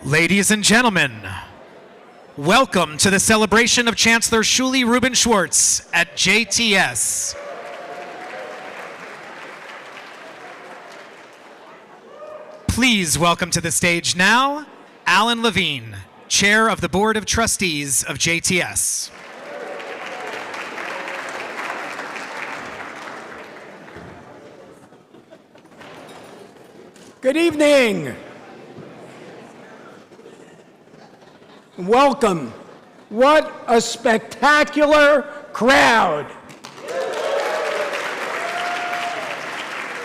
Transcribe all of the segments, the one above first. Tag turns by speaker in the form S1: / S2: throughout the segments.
S1: Ladies and gentlemen, welcome to the celebration of Chancellor Shuly Rubin Schwartz at JTS. Please welcome to the stage now, Alan Levine, Chair of the Board of Trustees of JTS.
S2: Good evening. Welcome. What a spectacular crowd.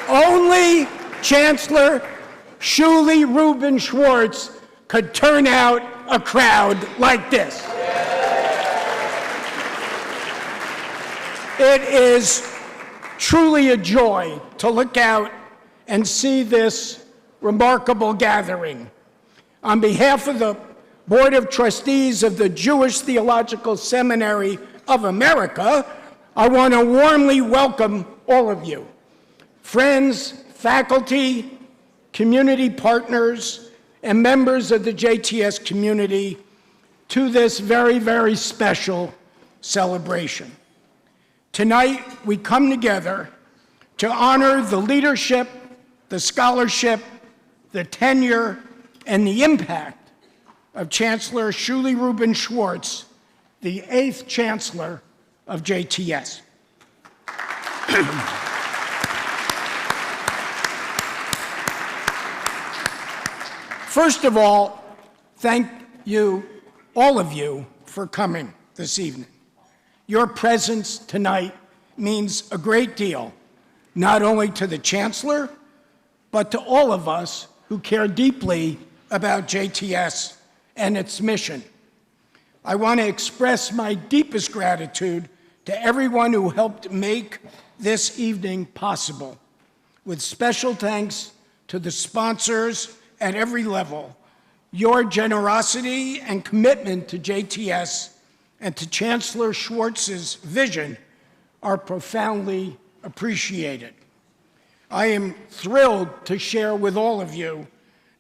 S2: Only Chancellor Shuly Rubin Schwartz could turn out a crowd like this. It is truly a joy to look out and see this remarkable gathering. On behalf of the Board of Trustees of the Jewish Theological Seminary of America, I want to warmly welcome all of you, friends, faculty, community partners, and members of the JTS community to this very, very special celebration. Tonight, we come together to honor the leadership, the scholarship, the tenure, and the impact of Chancellor Shuly Rubin Schwartz, the 8th Chancellor of JTS. First of all, thank you, all of you, for coming this evening. Your presence tonight means a great deal, not only to the Chancellor, but to all of us who care deeply about JTS and its mission. I want to express my deepest gratitude to everyone who helped make this evening possible, with special thanks to the sponsors at every level. Your generosity and commitment to JTS and to Chancellor Schwartz's vision are profoundly appreciated. I am thrilled to share with all of you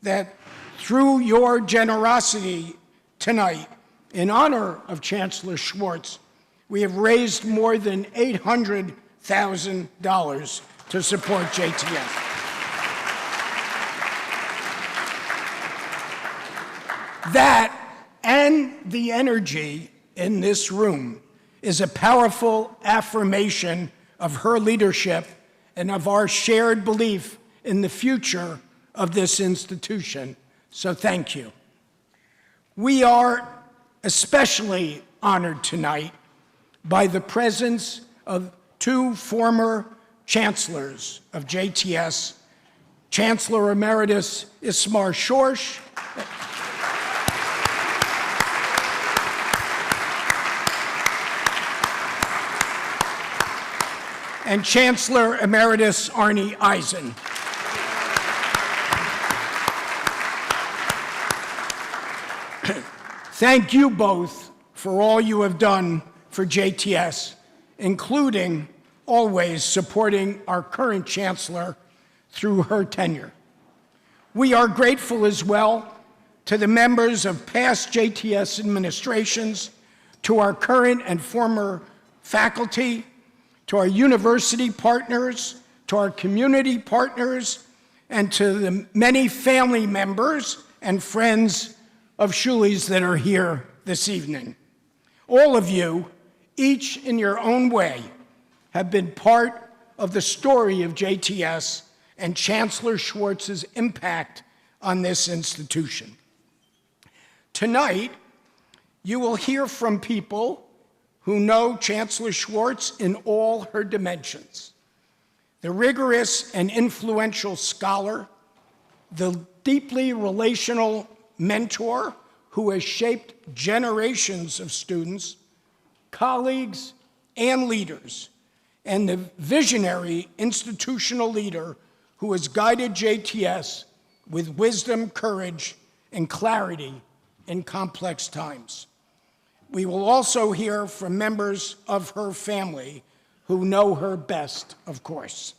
S2: that through your generosity tonight, in honor of Chancellor Schwartz, we have raised more than $800,000 to support JTS. That and the energy in this room is a powerful affirmation of her leadership and of our shared belief in the future of this institution. So thank you. We are especially honored tonight by the presence of two former chancellors of JTS, Chancellor Emeritus Ismar Schwartz and Chancellor Emeritus Arnie Eisen. Thank you both for all you have done for JTS, including always supporting our current Chancellor through her tenure. We are grateful as well to the members of past JTS administrations, to our current and former faculty, to our university partners, to our community partners, and to the many family members and friends of Shuly's that are here this evening. All of you, each in your own way, have been part of the story of JTS and Chancellor Schwartz's impact on this institution. Tonight, you will hear from people who know Chancellor Schwartz in all her dimensions. The rigorous and influential scholar, the deeply relational mentor who has shaped generations of students, colleagues, and leaders, and the visionary institutional leader who has guided JTS with wisdom, courage, and clarity in complex times. We will also hear from members of her family who know her best, of course.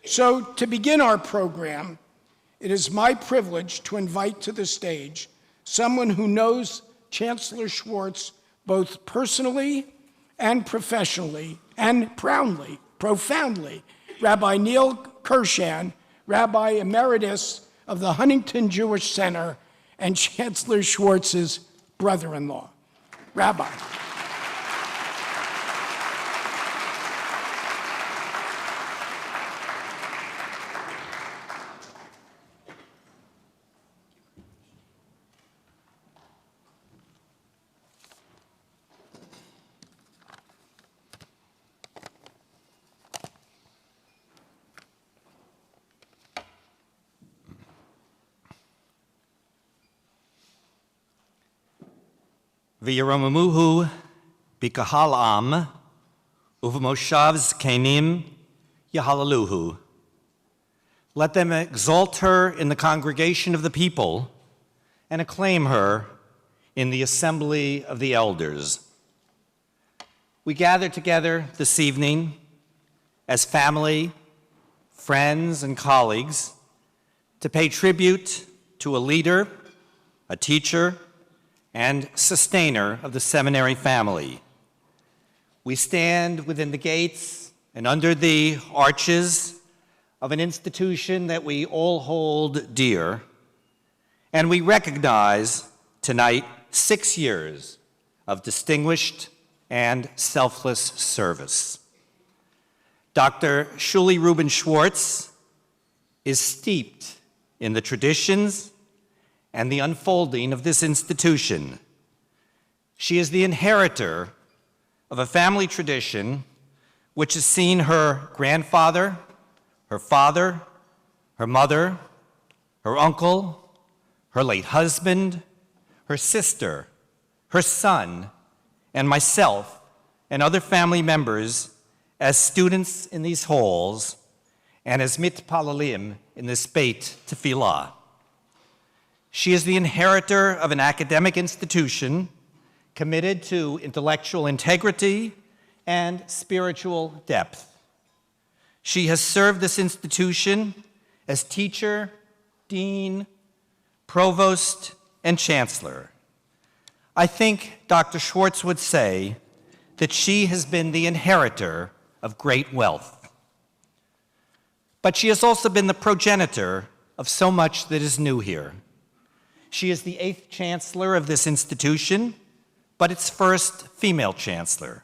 S2: So to begin our program, it is my privilege to invite to the stage someone who knows Chancellor Schwartz both personally and professionally and profoundly, Rabbi Neil Kershan, Rabbi Emeritus of the Huntington Jewish Center and Chancellor Schwartz's brother-in-law. Rabbi.
S3: V'yiramuhu b'kahal am, uv'moshav zkenim yahalaluhu. Let them exalt her in the congregation of the people and acclaim her in the assembly of the elders. We gather together this evening as family, friends, and colleagues to pay tribute to a leader, a teacher, and sustainer of the seminary family. We stand within the gates and under the arches of an institution that we all hold dear, and we recognize tonight 6 years of distinguished and selfless service. Dr. Shuly Rubin Schwartz is steeped in the traditions and the unfolding of this institution. She is the inheritor of a family tradition which has seen her grandfather, her father, her mother, her uncle, her late husband, her sister, her son, and myself and other family members as students in these halls and as mitpalalim in this Beit Tefillah. She is the inheritor of an academic institution committed to intellectual integrity and spiritual depth. She has served this institution as teacher, dean, provost, and chancellor. I think Dr. Schwartz would say that she has been the inheritor of great wealth. But she has also been the progenitor of so much that is new here. She is the 8th chancellor of this institution, but its first female chancellor.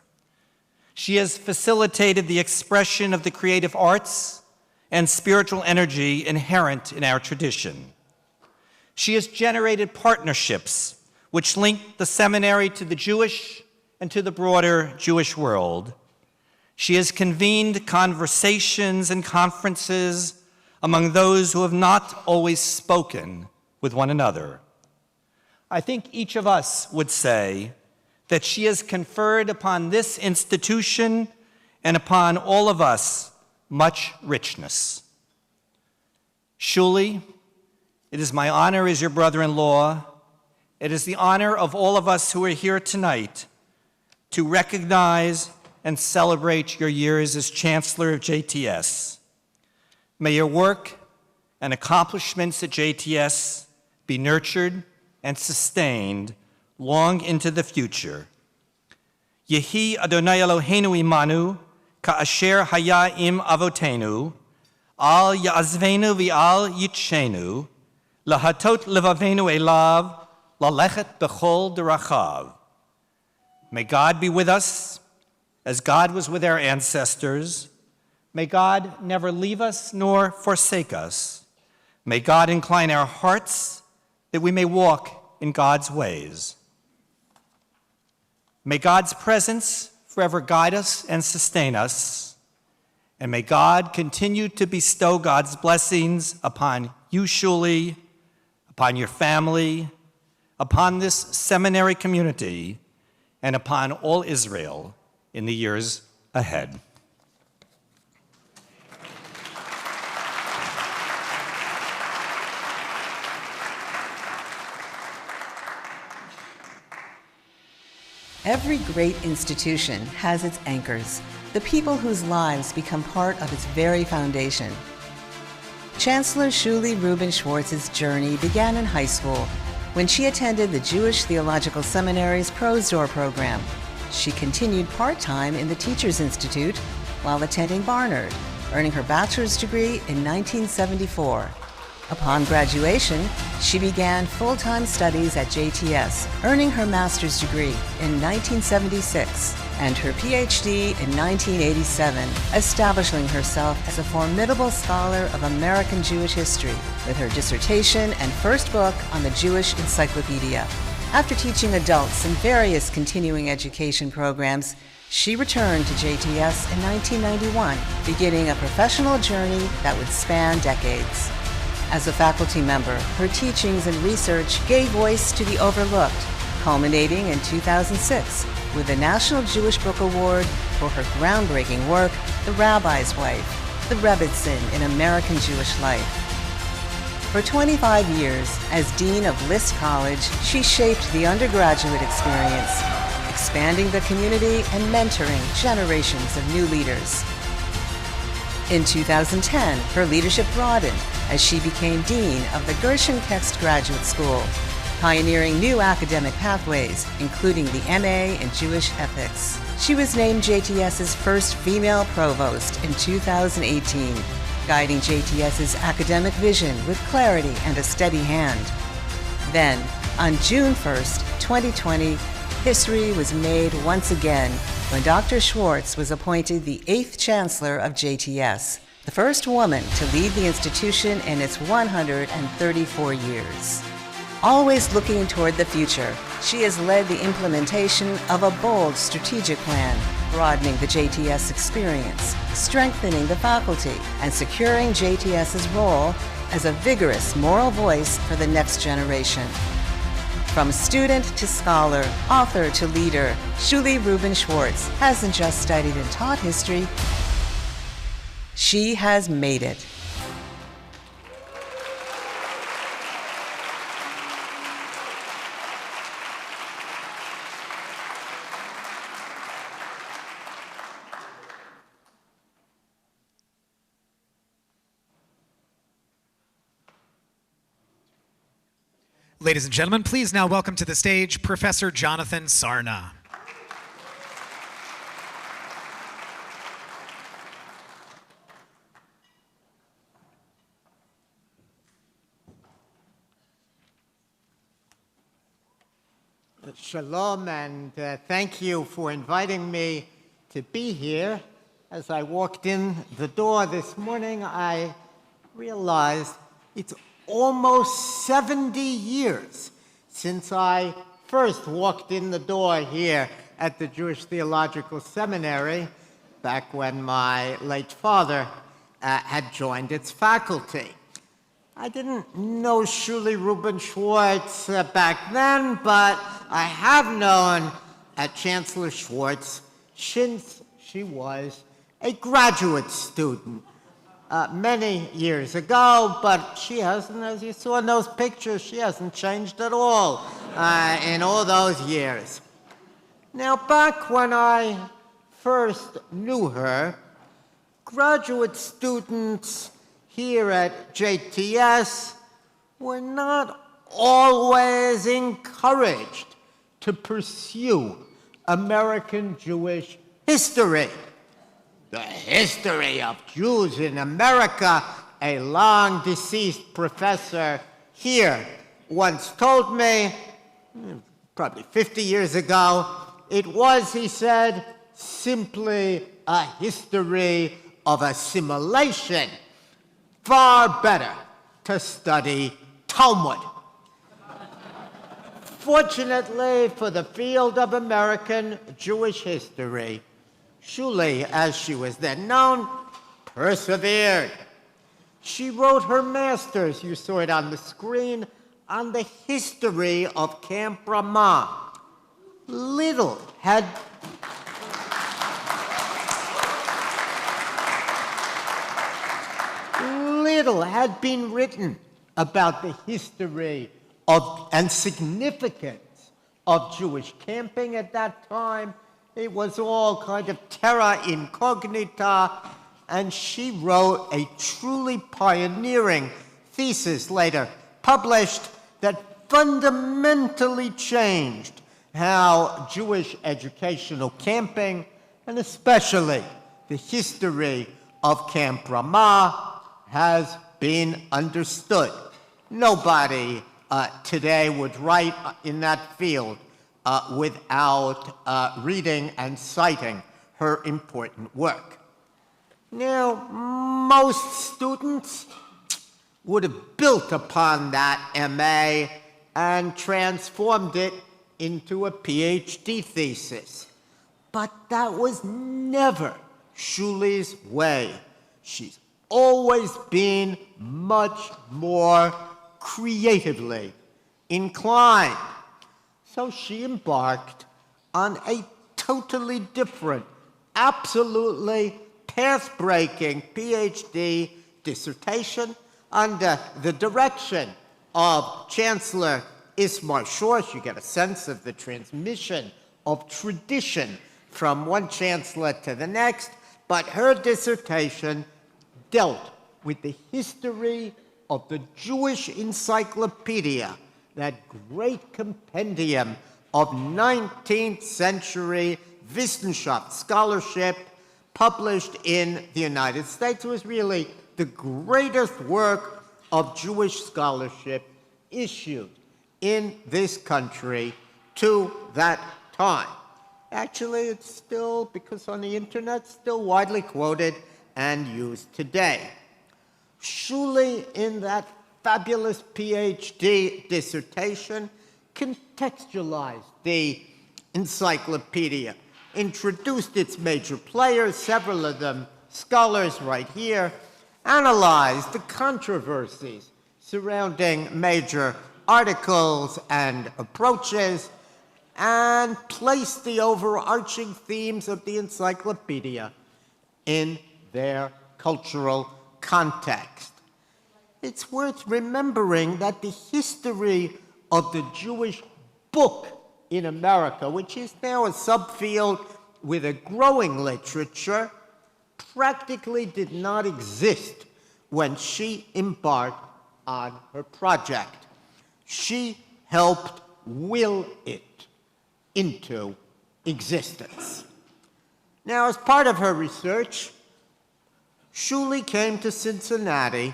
S3: She has facilitated the expression of the creative arts and spiritual energy inherent in our tradition. She has generated partnerships which link the seminary to the Jewish and to the broader Jewish world. She has convened conversations and conferences among those who have not always spoken with one another. I think each of us would say that she has conferred upon this institution and upon all of us much richness. Shuly, it is my honor as your brother-in-law, it is the honor of all of us who are here tonight to recognize and celebrate your years as Chancellor of JTS. May your work and accomplishments at JTS be nurtured and sustained long into the future. Yehi Adonai Eloheinu imanu, ka'asher haya im avotenu, al ya'azvenu v'al yitshenu, lahatot levavenu elav, lalechet bechol derachav. May God be with us, as God was with our ancestors. May God never leave us nor forsake us. May God incline our hearts that we may walk in God's ways. May God's presence forever guide us and sustain us. And may God continue to bestow God's blessings upon you, Shuly, upon your family, upon this seminary community, and upon all Israel in the years ahead.
S4: Every great institution has its anchors, the people whose lives become part of its very foundation. Chancellor Shuly Rubin Schwartz's journey began in high school when she attended the Jewish Theological Seminary's Prosdor program. She continued part-time in the Teachers Institute while attending Barnard, earning her bachelor's degree in 1974. Upon graduation, she began full-time studies at JTS, earning her master's degree in 1976 and her PhD in 1987, establishing herself as a formidable scholar of American Jewish history with her dissertation and first book on the Jewish Encyclopedia. After teaching adults in various continuing education programs, she returned to JTS in 1991, beginning a professional journey that would span decades. As a faculty member, her teachings and research gave voice to the overlooked, culminating in 2006 with the National Jewish Book Award for her groundbreaking work, The Rabbi's Wife, The Rebbitzin in American Jewish Life. For 25 years, as Dean of List College, she shaped the undergraduate experience, expanding the community and mentoring generations of new leaders. In 2010, her leadership broadened as she became Dean of the Gershon Kext Graduate School, pioneering new academic pathways, including the MA in Jewish Ethics. She was named JTS's first female provost in 2018, guiding JTS's academic vision with clarity and a steady hand. Then, on June 1st, 2020, history was made once again when Dr. Schwartz was appointed the 8th Chancellor of JTS, the first woman to lead the institution in its 134 years. Always looking toward the future, she has led the implementation of a bold strategic plan, broadening the JTS experience, strengthening the faculty, and securing JTS's role as a vigorous moral voice for the next generation. From student to scholar, author to leader, Shuly Rubin Schwartz hasn't just studied and taught history, she has made it.
S1: Ladies and gentlemen, please now welcome to the stage Professor Jonathan Sarna.
S5: Shalom, and thank you for inviting me to be here. As I walked in the door this morning, I realized it's almost 70 years since I first walked in the door here at the Jewish Theological Seminary, back when my late father had joined its faculty. I didn't know Shuly Rubin Schwartz back then, but I have known Chancellor Schwartz since she was a graduate student many years ago, but she hasn't, as you saw in those pictures, she hasn't changed at all in all those years. Now, back when I first knew her, graduate students here at JTS were not always encouraged to pursue American Jewish history. The history of Jews in America, a long-deceased professor here once told me, probably 50 years ago, it was, he said, simply a history of assimilation. Far better to study Talmud. Fortunately for the field of American Jewish history, Shuly, as she was then known, persevered. She wrote her master's, you saw it on the screen, on the history of Camp Ramah. Little had been written about the history of and significance of Jewish camping at that time. It was all kind of terra incognita, and she wrote a truly pioneering thesis later published that fundamentally changed how Jewish educational camping, and especially the history of Camp Ramah, has been understood. Nobody today would write in that field without reading and citing her important work. Now, most students would have built upon that MA and transformed it into a PhD thesis. But that was never Shuly's way. She's always been much more creatively inclined. So she embarked on a totally different, absolutely path-breaking PhD dissertation under the direction of Chancellor Ismar Schwartz. You get a sense of the transmission of tradition from one chancellor to the next, but her dissertation dealt with the history of the Jewish Encyclopedia, that great compendium of 19th century Wissenschaft scholarship published in the United States. It was really the greatest work of Jewish scholarship issued in this country to that time. Actually, it's still, because on the internet, still widely quoted and used today. Shuly, in that fabulous PhD dissertation, contextualized the encyclopedia, introduced its major players, several of them scholars right here, analyzed the controversies surrounding major articles and approaches, and placed the overarching themes of the encyclopedia in their cultural context. It's worth remembering that the history of the Jewish book in America, which is now a subfield with a growing literature, practically did not exist when she embarked on her project. She helped will it into existence. Now, as part of her research, Shuly came to Cincinnati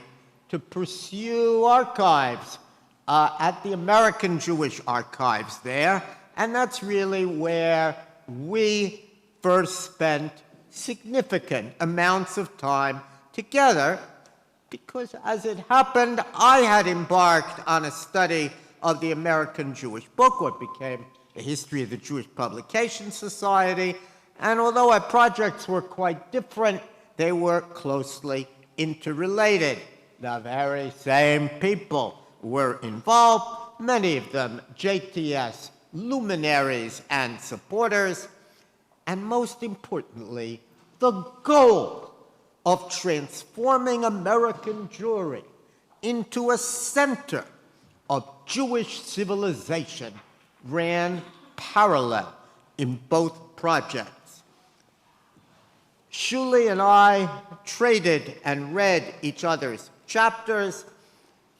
S5: to pursue archives at the American Jewish Archives there, and that's really where we first spent significant amounts of time together, because as it happened, I had embarked on a study of the American Jewish Book, what became the History of the Jewish Publication Society, and although our projects were quite different, they were closely interrelated. The very same people were involved, many of them JTS luminaries and supporters, and most importantly, the goal of transforming American Jewry into a center of Jewish civilization ran parallel in both projects. Shuly and I traded and read each other's chapters.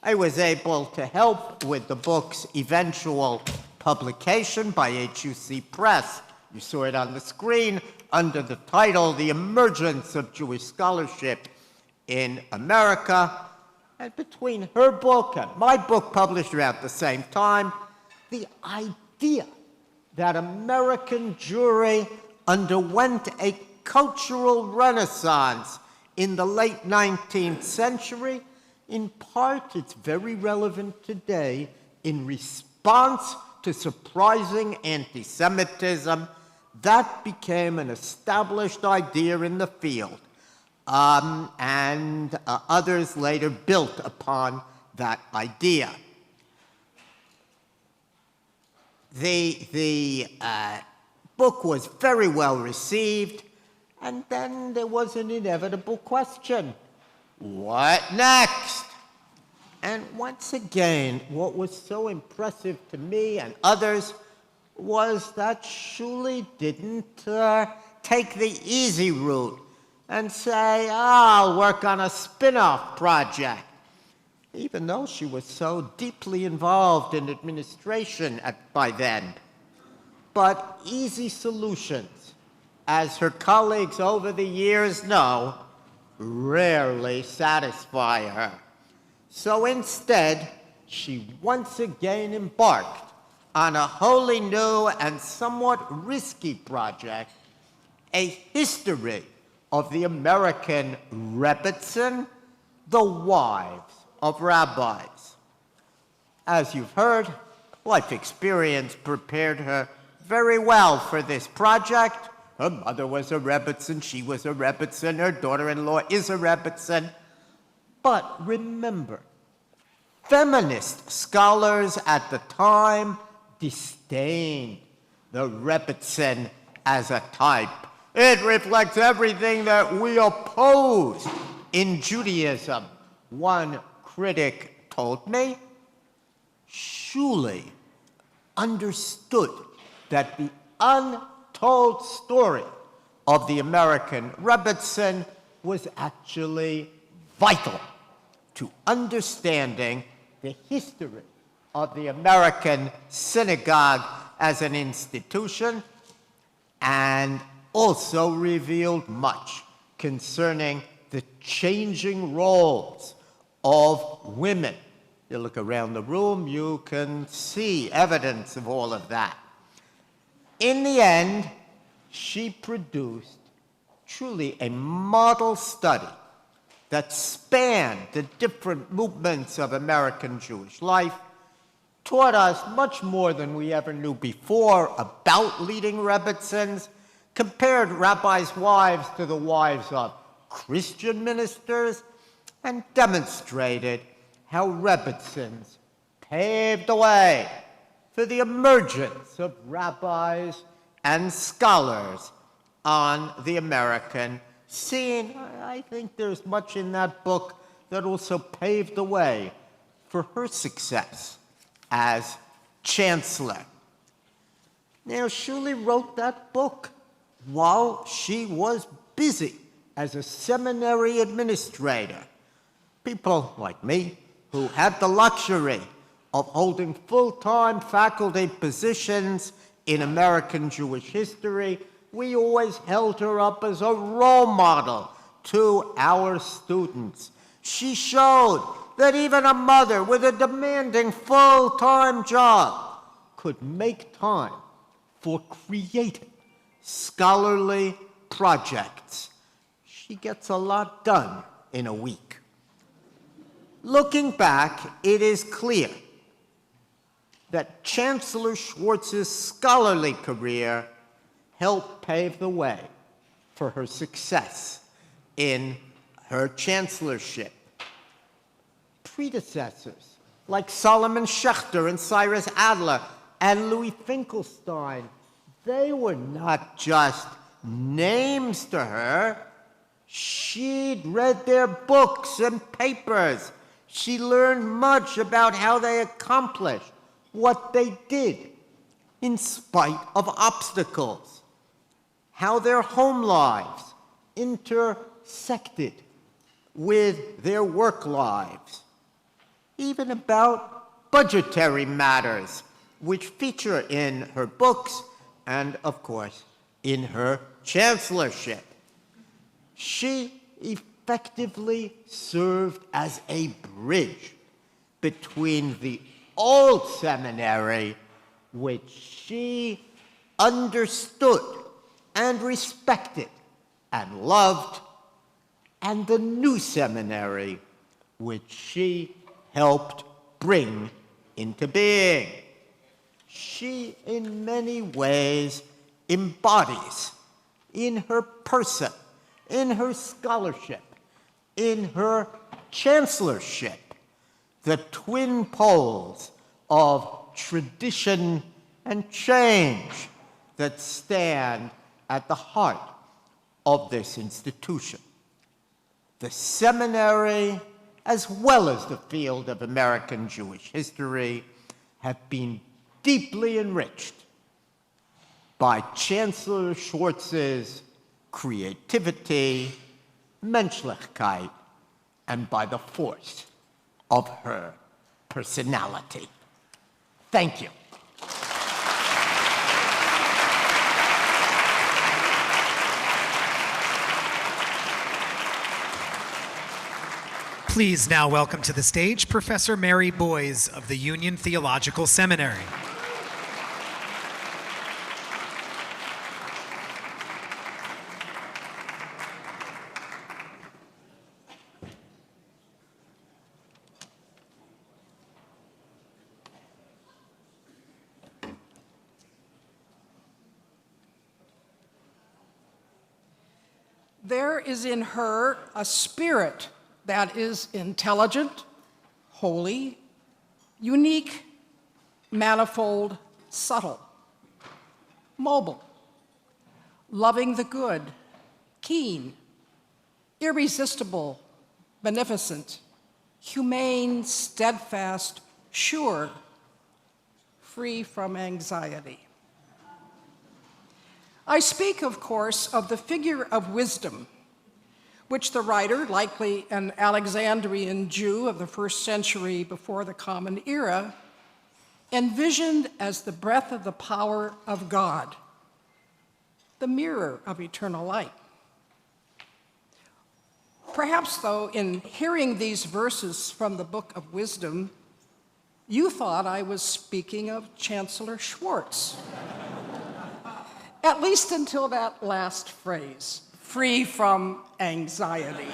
S5: I was able to help with the book's eventual publication by HUC Press. You saw it on the screen under the title, The Emergence of Jewish Scholarship in America. And between her book and my book, published around the same time, the idea that American Jewry underwent a cultural renaissance in the late 19th century, in part, it's very relevant today in response to surprising anti-Semitism. That became an established idea in the field, and others later built upon that idea. The book was very well received, and then there was an inevitable question: what next? And once again, what was so impressive to me and others was that Shuly didn't take the easy route and say, I'll work on a spin-off project. even though she was so deeply involved in administration by then. But easy solutions, as her colleagues over the years know, rarely satisfy her. So instead, she once again embarked on a wholly new and somewhat risky project, a history of the American Rebbitzin, the wives of rabbis. As you've heard, life experience prepared her very well for this project. Her mother was a Rebbitzin, she was a Rebbitzin, her daughter-in-law is a Rebbitzin. But remember, feminist scholars at the time disdained the Rebbitzin as a type. It reflects everything that we oppose in Judaism. One critic told me, Shuly understood that the untold story of the American Rebbitzin was actually vital to understanding the history of the American synagogue as an institution, and also revealed much concerning the changing roles of women. You look around the room, you can see evidence of all of that. In the end, she produced truly a model study that spanned the different movements of American Jewish life, taught us much more than we ever knew before about leading Rebbitzins, compared rabbis' wives to the wives of Christian ministers, and demonstrated how Rebbitzins paved the way for the emergence of rabbis and scholars on the American scene. I think there's much in that book that also paved the way for her success as Chancellor. Now, Shuly wrote that book while she was busy as a seminary administrator. People like me, who had the luxury of holding full-time faculty positions in American Jewish history, we always held her up as a role model to our students. She showed that even a mother with a demanding full-time job could make time for creative, scholarly projects. She gets a lot done in a week. Looking back, it is clear that Chancellor Schwartz's scholarly career helped pave the way for her success in her chancellorship. Predecessors like Solomon Schechter and Cyrus Adler and Louis Finkelstein, they were not just names to her. She'd read their books and papers. She learned much about how they accomplished what they did in spite of obstacles, how their home lives intersected with their work lives, even about budgetary matters, which feature in her books and, of course, in her chancellorship. She effectively served as a bridge between the old seminary, which she understood and respected and loved, and the new seminary, which she helped bring into being. She, in many ways, embodies in her person, in her scholarship, in her chancellorship, the twin poles of tradition and change that stand at the heart of this institution. The seminary, as well as the field of American Jewish history, have been deeply enriched by Chancellor Schwartz's creativity, menschlichkeit, and by the force of her personality. Thank you.
S1: Please now welcome to the stage Professor Mary Boyes of the Union Theological Seminary.
S6: There is in her a spirit that is intelligent, holy, unique, manifold, subtle, mobile, loving the good, keen, irresistible, beneficent, humane, steadfast, sure, free from anxiety. I speak, of course, of the figure of wisdom, which the writer, likely an Alexandrian Jew of the first century before the Common Era, envisioned as the breath of the power of God, the mirror of eternal light. Perhaps, though, in hearing these verses from the Book of Wisdom, you thought I was speaking of Chancellor Schwartz. At least until that last phrase, free from anxiety.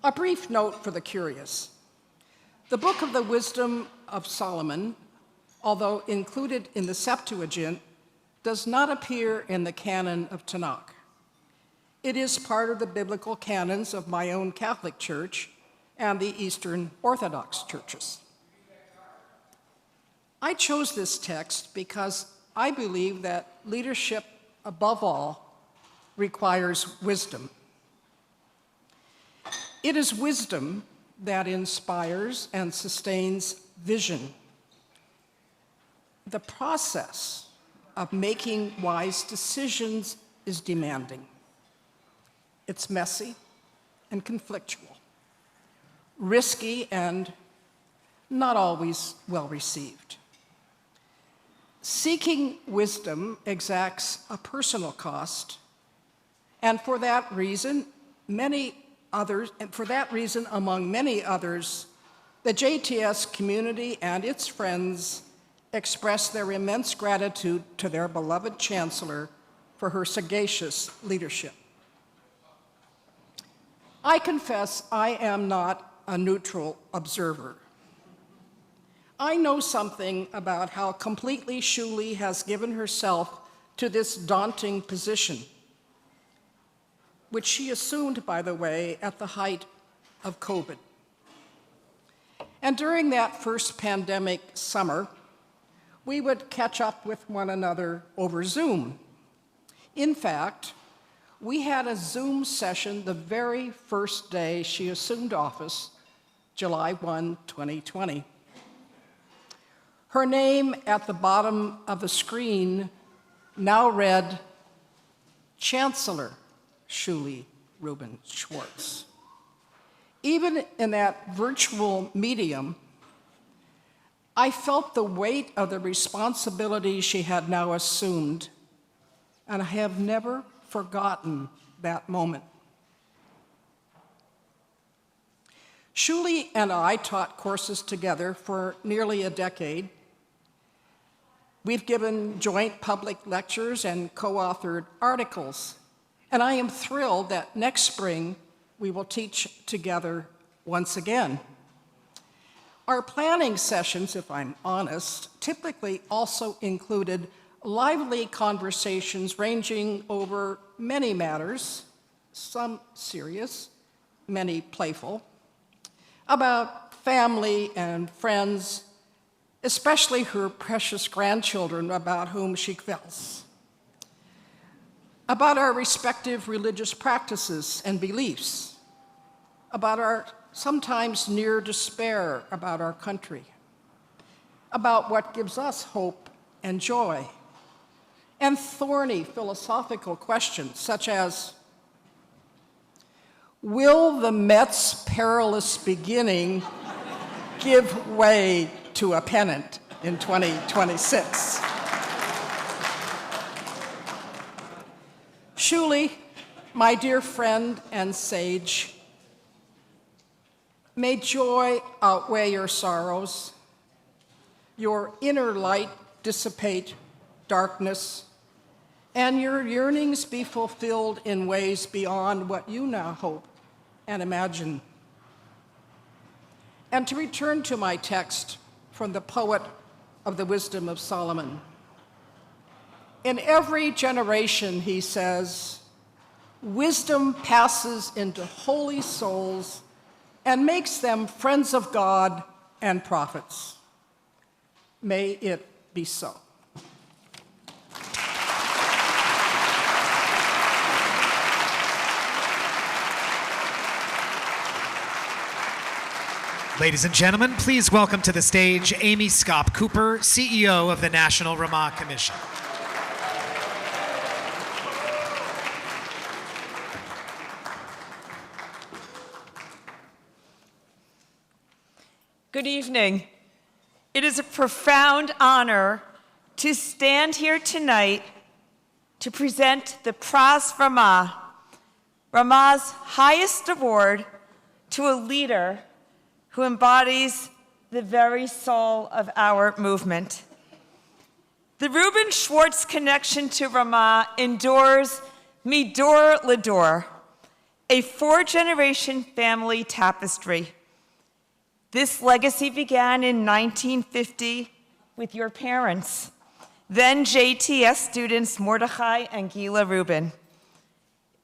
S6: A brief note for the curious. The Book of the Wisdom of Solomon, although included in the Septuagint, does not appear in the canon of Tanakh. It is part of the biblical canons of my own Catholic Church and the Eastern Orthodox churches. I chose this text because I believe that leadership, above all, requires wisdom. It is wisdom that inspires and sustains vision. The process of making wise decisions is demanding. It's messy and conflictual, risky and not always well received. Seeking wisdom exacts a personal cost, and for that reason, among many others, the JTS community and its friends express their immense gratitude to their beloved Chancellor for her sagacious leadership. I confess I am not a neutral observer. I know something about how completely Shuly has given herself to this daunting position, which she assumed, by the way, at the height of COVID. And during that first pandemic summer, we would catch up with one another over Zoom. In fact, we had a Zoom session the very first day she assumed office, July 1, 2020. Her name at the bottom of the screen now read Chancellor Shuly Rubin Schwartz. Even in that virtual medium, I felt the weight of the responsibility she had now assumed, and I have never forgotten that moment. Shuly and I taught courses together for nearly a decade. We've given joint public lectures and co-authored articles, and I am thrilled that next spring we will teach together once again. Our planning sessions, if I'm honest, typically also included lively conversations ranging over many matters, some serious, many playful, about family and friends, especially her precious grandchildren about whom she cares, about our respective religious practices and beliefs, about our sometimes near despair about our country, about what gives us hope and joy, and thorny philosophical questions such as, Will the Mets' perilous beginning give way to a pennant in 2026? Shuly, my dear friend and sage, may joy outweigh your sorrows, your inner light dissipate darkness, and your yearnings be fulfilled in ways beyond what you now hope and imagine. And to return to my text from the poet of the Wisdom of Solomon, in every generation, he says, wisdom passes into holy souls and makes them friends of God and prophets. May it be so.
S1: Ladies and gentlemen, please welcome to the stage Amy Scott Cooper, CEO of the National Ramah Commission.
S7: Good evening. It is a profound honor to stand here tonight to present the Praz Ramah, Ramah's highest award, to a leader who embodies the very soul of our movement. The Rubin Schwartz connection to Ramah endures Midor Lador, a four-generation family tapestry. This legacy began in 1950 with your parents, then JTS students Mordechai and Gila Rubin.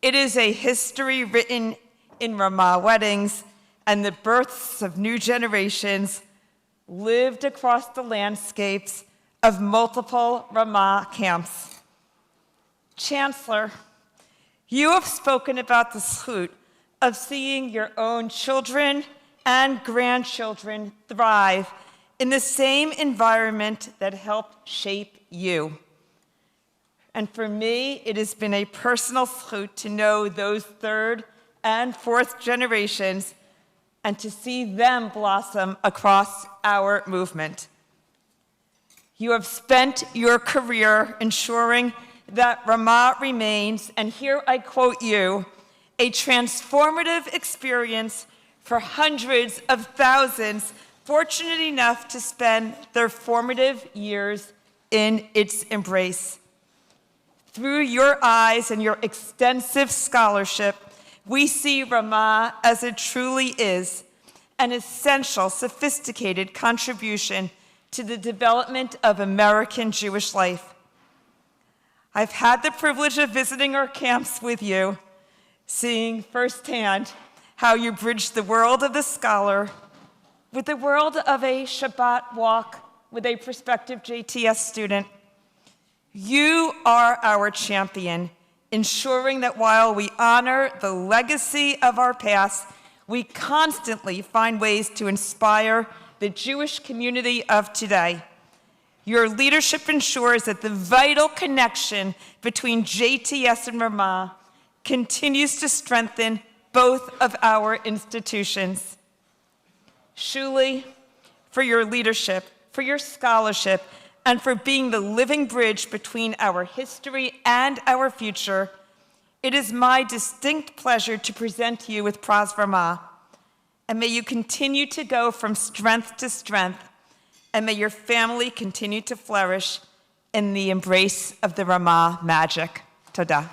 S7: It is a history written in Ramah weddings and the births of new generations lived across the landscapes of multiple Ramah camps. Chancellor, you have spoken about the zchut of seeing your own children and grandchildren thrive in the same environment that helped shape you. And for me, it has been a personal zchut to know those third and fourth generations and to see them blossom across our movement. You have spent your career ensuring that Ramah remains, and here I quote you, a transformative experience for hundreds of thousands fortunate enough to spend their formative years in its embrace. Through your eyes and your extensive scholarship, we see Ramah as it truly is, an essential, sophisticated contribution to the development of American Jewish life. I've had the privilege of visiting our camps with you, seeing firsthand how you bridge the world of the scholar with the world of a Shabbat walk with a prospective JTS student. You are our champion, ensuring that while we honor the legacy of our past, we constantly find ways to inspire the Jewish community of today. Your leadership ensures that the vital connection between JTS and Ramah continues to strengthen both of our institutions. Shuly, for your leadership, for your scholarship, and for being the living bridge between our history and our future, it is my distinct pleasure to present you with Praz Ramah. And may you continue to go from strength to strength, and may your family continue to flourish in the embrace of the Ramah magic. Toda.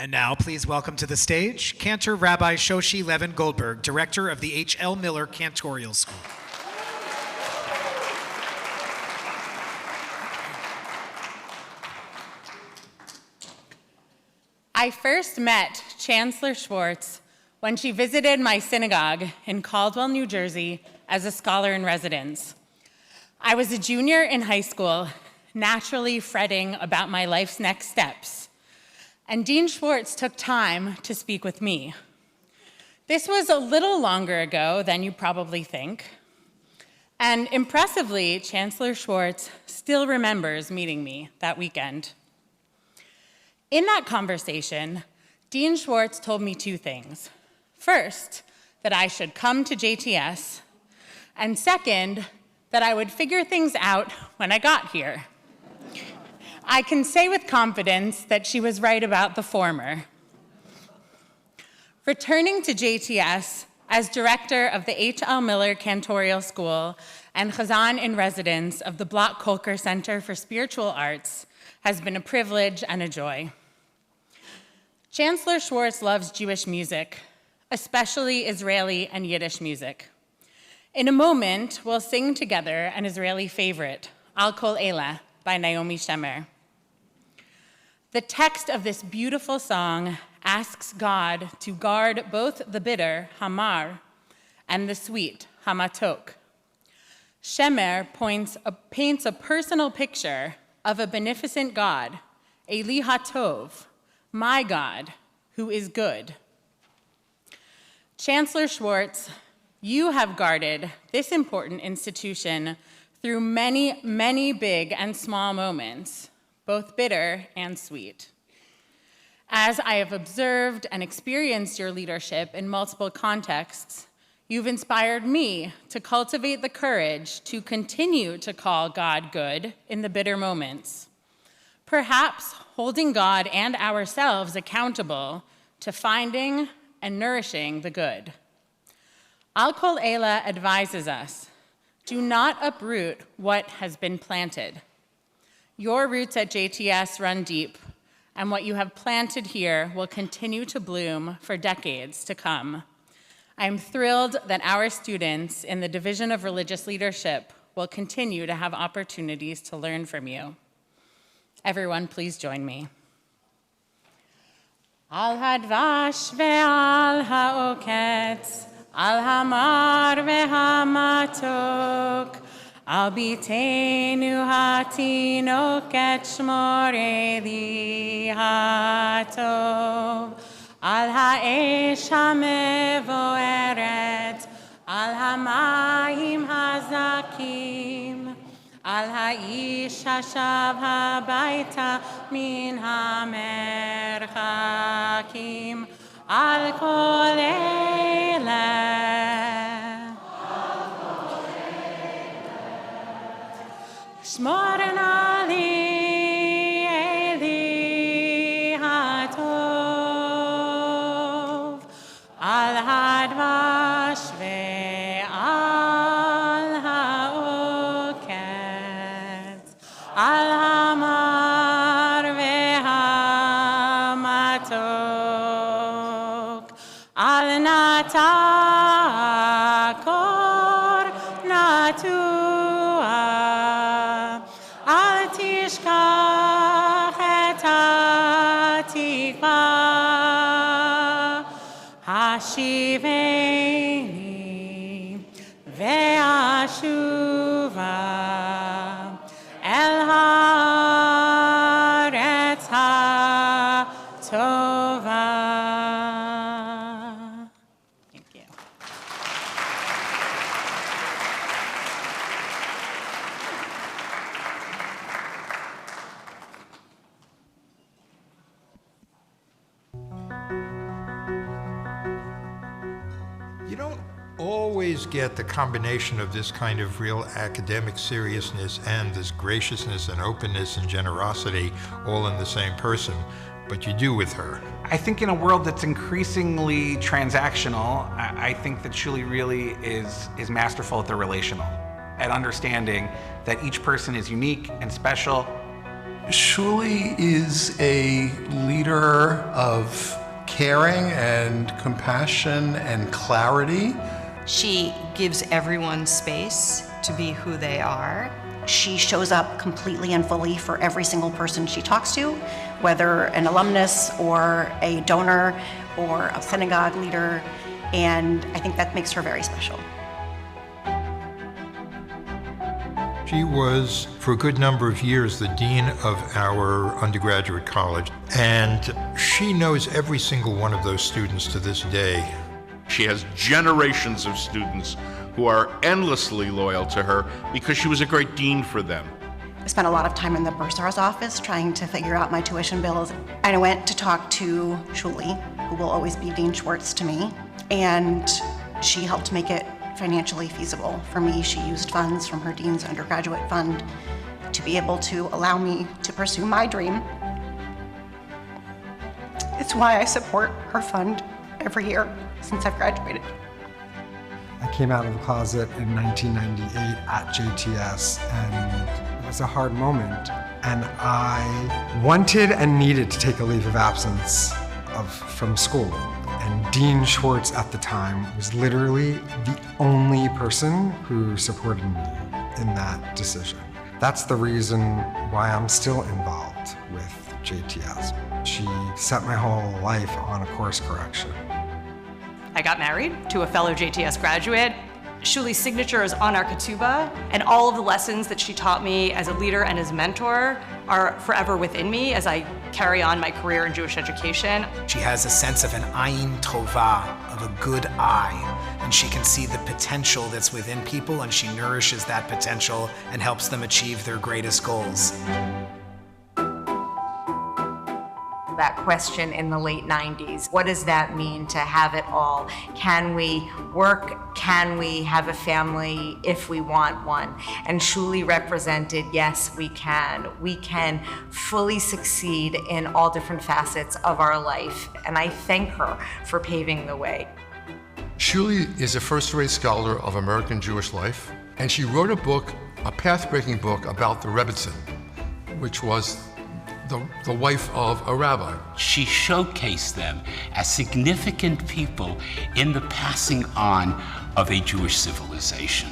S1: And now, please welcome to the stage Cantor Rabbi Shoshi Levin Goldberg, Director of the H.L. Miller Cantorial School.
S8: I first met Chancellor Schwartz when she visited my synagogue in Caldwell, New Jersey as a scholar in residence. I was a junior in high school, naturally fretting about my life's next steps, and Dean Schwartz took time to speak with me. This was a little longer ago than you probably think, and impressively, Chancellor Schwartz still remembers meeting me that weekend. In that conversation, Dean Schwartz told me two things. First, that I should come to JTS, and second, that I would figure things out when I got here. I can say with confidence that she was right about the former. Returning to JTS as director of the H.L. Miller Cantorial School and Chazan in residence of the Bloch Kolker Center for Spiritual Arts has been a privilege and a joy. Chancellor Schwartz loves Jewish music, especially Israeli and Yiddish music. In a moment, we'll sing together an Israeli favorite, Al Kol Eila, by Naomi Shemer. The text of this beautiful song asks God to guard both the bitter, Hamar, and the sweet, Hamatok. Shemer paints a personal picture of a beneficent God, Eli HaTov, my God, who is good. Chancellor Schwartz, you have guarded this important institution through many, many big and small moments, both bitter and sweet. As I have observed and experienced your leadership in multiple contexts, you've inspired me to cultivate the courage to continue to call God good in the bitter moments, perhaps holding God and ourselves accountable to finding and nourishing the good. Al Kol Eila advises us, do not uproot what has been planted. Your roots at JTS run deep, and what you have planted here will continue to bloom for decades to come. I am thrilled that our students in the Division of Religious Leadership will continue to have opportunities to learn from you. Everyone, please join me. Al hadvash ve'al ha'oketz, al hamar ve'hamatok, al bitenu hatinoket shmorei li hatov, al ha'esh ha'mevoeret, al ha'mayim hazakim, al ha'ish hashav habayta min ha'merchakim, al kol eileh. Shmorna li Eli HaTov, al hadvash ve'al ha'oketz, al hamar ve'hamatok, al natakor natua, al tishkach et hatikva, hashiveni ve'ashuva el haaretz hatova. Thank you.
S9: You don't always get the combination of this kind of real academic seriousness and this graciousness and openness and generosity all in the same person, but you do with her.
S10: I think in a world that's increasingly transactional, I think that Shuly really is masterful at the relational, at understanding that each person is unique and special.
S11: Shuly is a leader of caring and compassion and clarity.
S12: She gives everyone space to be who they are.
S13: She shows up completely and fully for every single person she talks to, whether an alumnus or a donor or a synagogue leader, and I think that makes her very special.
S9: She was, for a good number of years, the dean of our undergraduate college, and she knows every single one of those students to this day.
S14: She has generations of students who are endlessly loyal to her because she was a great dean for them.
S13: I spent a lot of time in the bursar's office trying to figure out my tuition bills. And I went to talk to Shuly, who will always be Dean Schwartz to me, and she helped make it financially feasible for me. She used funds from her dean's undergraduate fund to be able to allow me to pursue my dream. It's why I support her fund every year since I've graduated.
S15: I came out of the closet in 1998 at JTS, and it was a hard moment. And I wanted and needed to take a leave of absence from school. And Dean Schwartz at the time was literally the only person who supported me in that decision. That's the reason why I'm still involved with JTS. She set my whole life on a course correction.
S16: I got married to a fellow JTS graduate. Shuly's signature is on our ketubah, and all of the lessons that she taught me as a leader and as a mentor are forever within me as I carry on my career in Jewish education.
S1: She has a sense of an ayin tova, of a good eye, and she can see the potential that's within people, and she nourishes that potential and helps them achieve their greatest goals.
S17: That question in the late 90s, what does that mean to have it all? Can we work? Can we have a family if we want one? And Shuly represented, yes, we can. We can fully succeed in all different facets of our life. And I thank her for paving the way.
S18: Shuly is a first-rate scholar of American Jewish life, and she wrote a book, a path-breaking book about the Rebbitzin, which was the wife of a rabbi.
S19: She showcased them as significant people in the passing on of a Jewish civilization.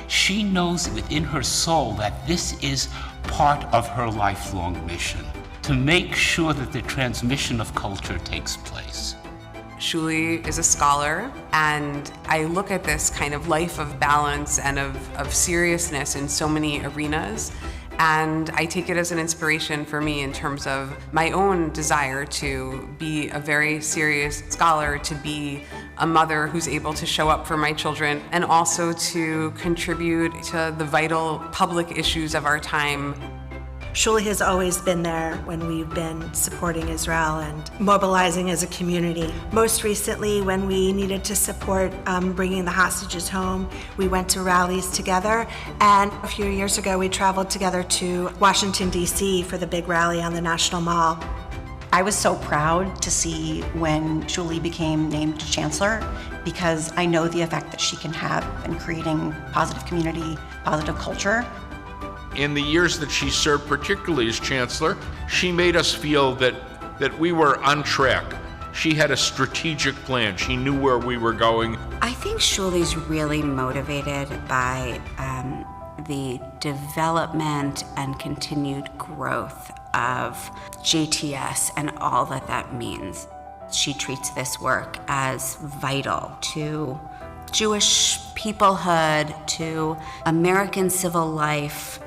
S19: She knows within her soul that this is part of her lifelong mission, to make sure that the transmission of culture takes place.
S20: Shuly is a scholar, and I look at this kind of life of balance and of seriousness in so many arenas. And I take it as an inspiration for me in terms of my own desire to be a very serious scholar, to be a mother who's able to show up for my children, and also to contribute to the vital public issues of our time.
S21: Shuly has always been there when we've been supporting Israel and mobilizing as a community. Most recently, when we needed to support bringing the hostages home, we went to rallies together. And a few years ago, we traveled together to Washington, D.C. for the big rally on the National Mall.
S13: I was so proud to see when Shuly became named Chancellor, because I know the effect that she can have in creating positive community, positive culture.
S14: In the years that she served, particularly as Chancellor, she made us feel that we were on track. She had a strategic plan. She knew where we were going.
S22: I think Shuly's really motivated by the development and continued growth of JTS and all that means. She treats this work as vital to Jewish peoplehood, to American civil life.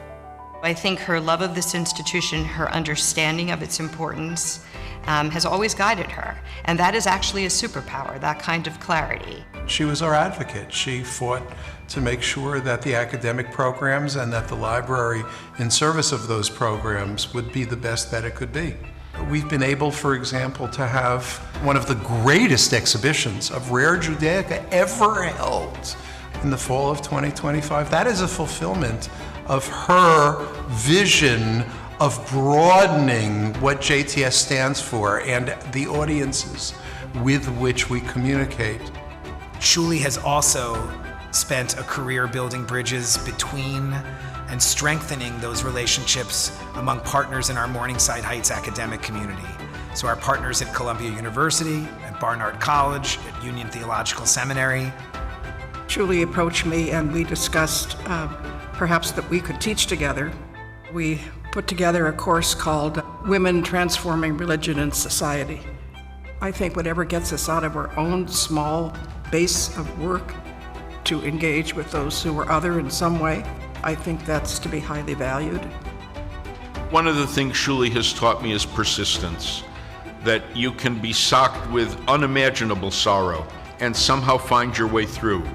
S12: I think her love of this institution, her understanding of its importance, has always guided her. And that is actually a superpower, that kind of clarity.
S11: She was our advocate. She fought to make sure that the academic programs and that the library in service of those programs would be the best that it could be. We've been able, for example, to have one of the greatest exhibitions of rare Judaica ever held in the fall of 2025. That is a fulfillment of her vision of broadening what JTS stands for and the audiences with which we communicate.
S1: Shuly has also spent a career building bridges between and strengthening those relationships among partners in our Morningside Heights academic community. So our partners at Columbia University, at Barnard College, at Union Theological Seminary.
S6: Shuly approached me and we discussed perhaps that we could teach together. We put together a course called Women Transforming Religion and Society. I think whatever gets us out of our own small base of work to engage with those who are other in some way, I think that's to be highly valued.
S14: One of the things Shuly has taught me is persistence, that you can be socked with unimaginable sorrow and somehow find your way through.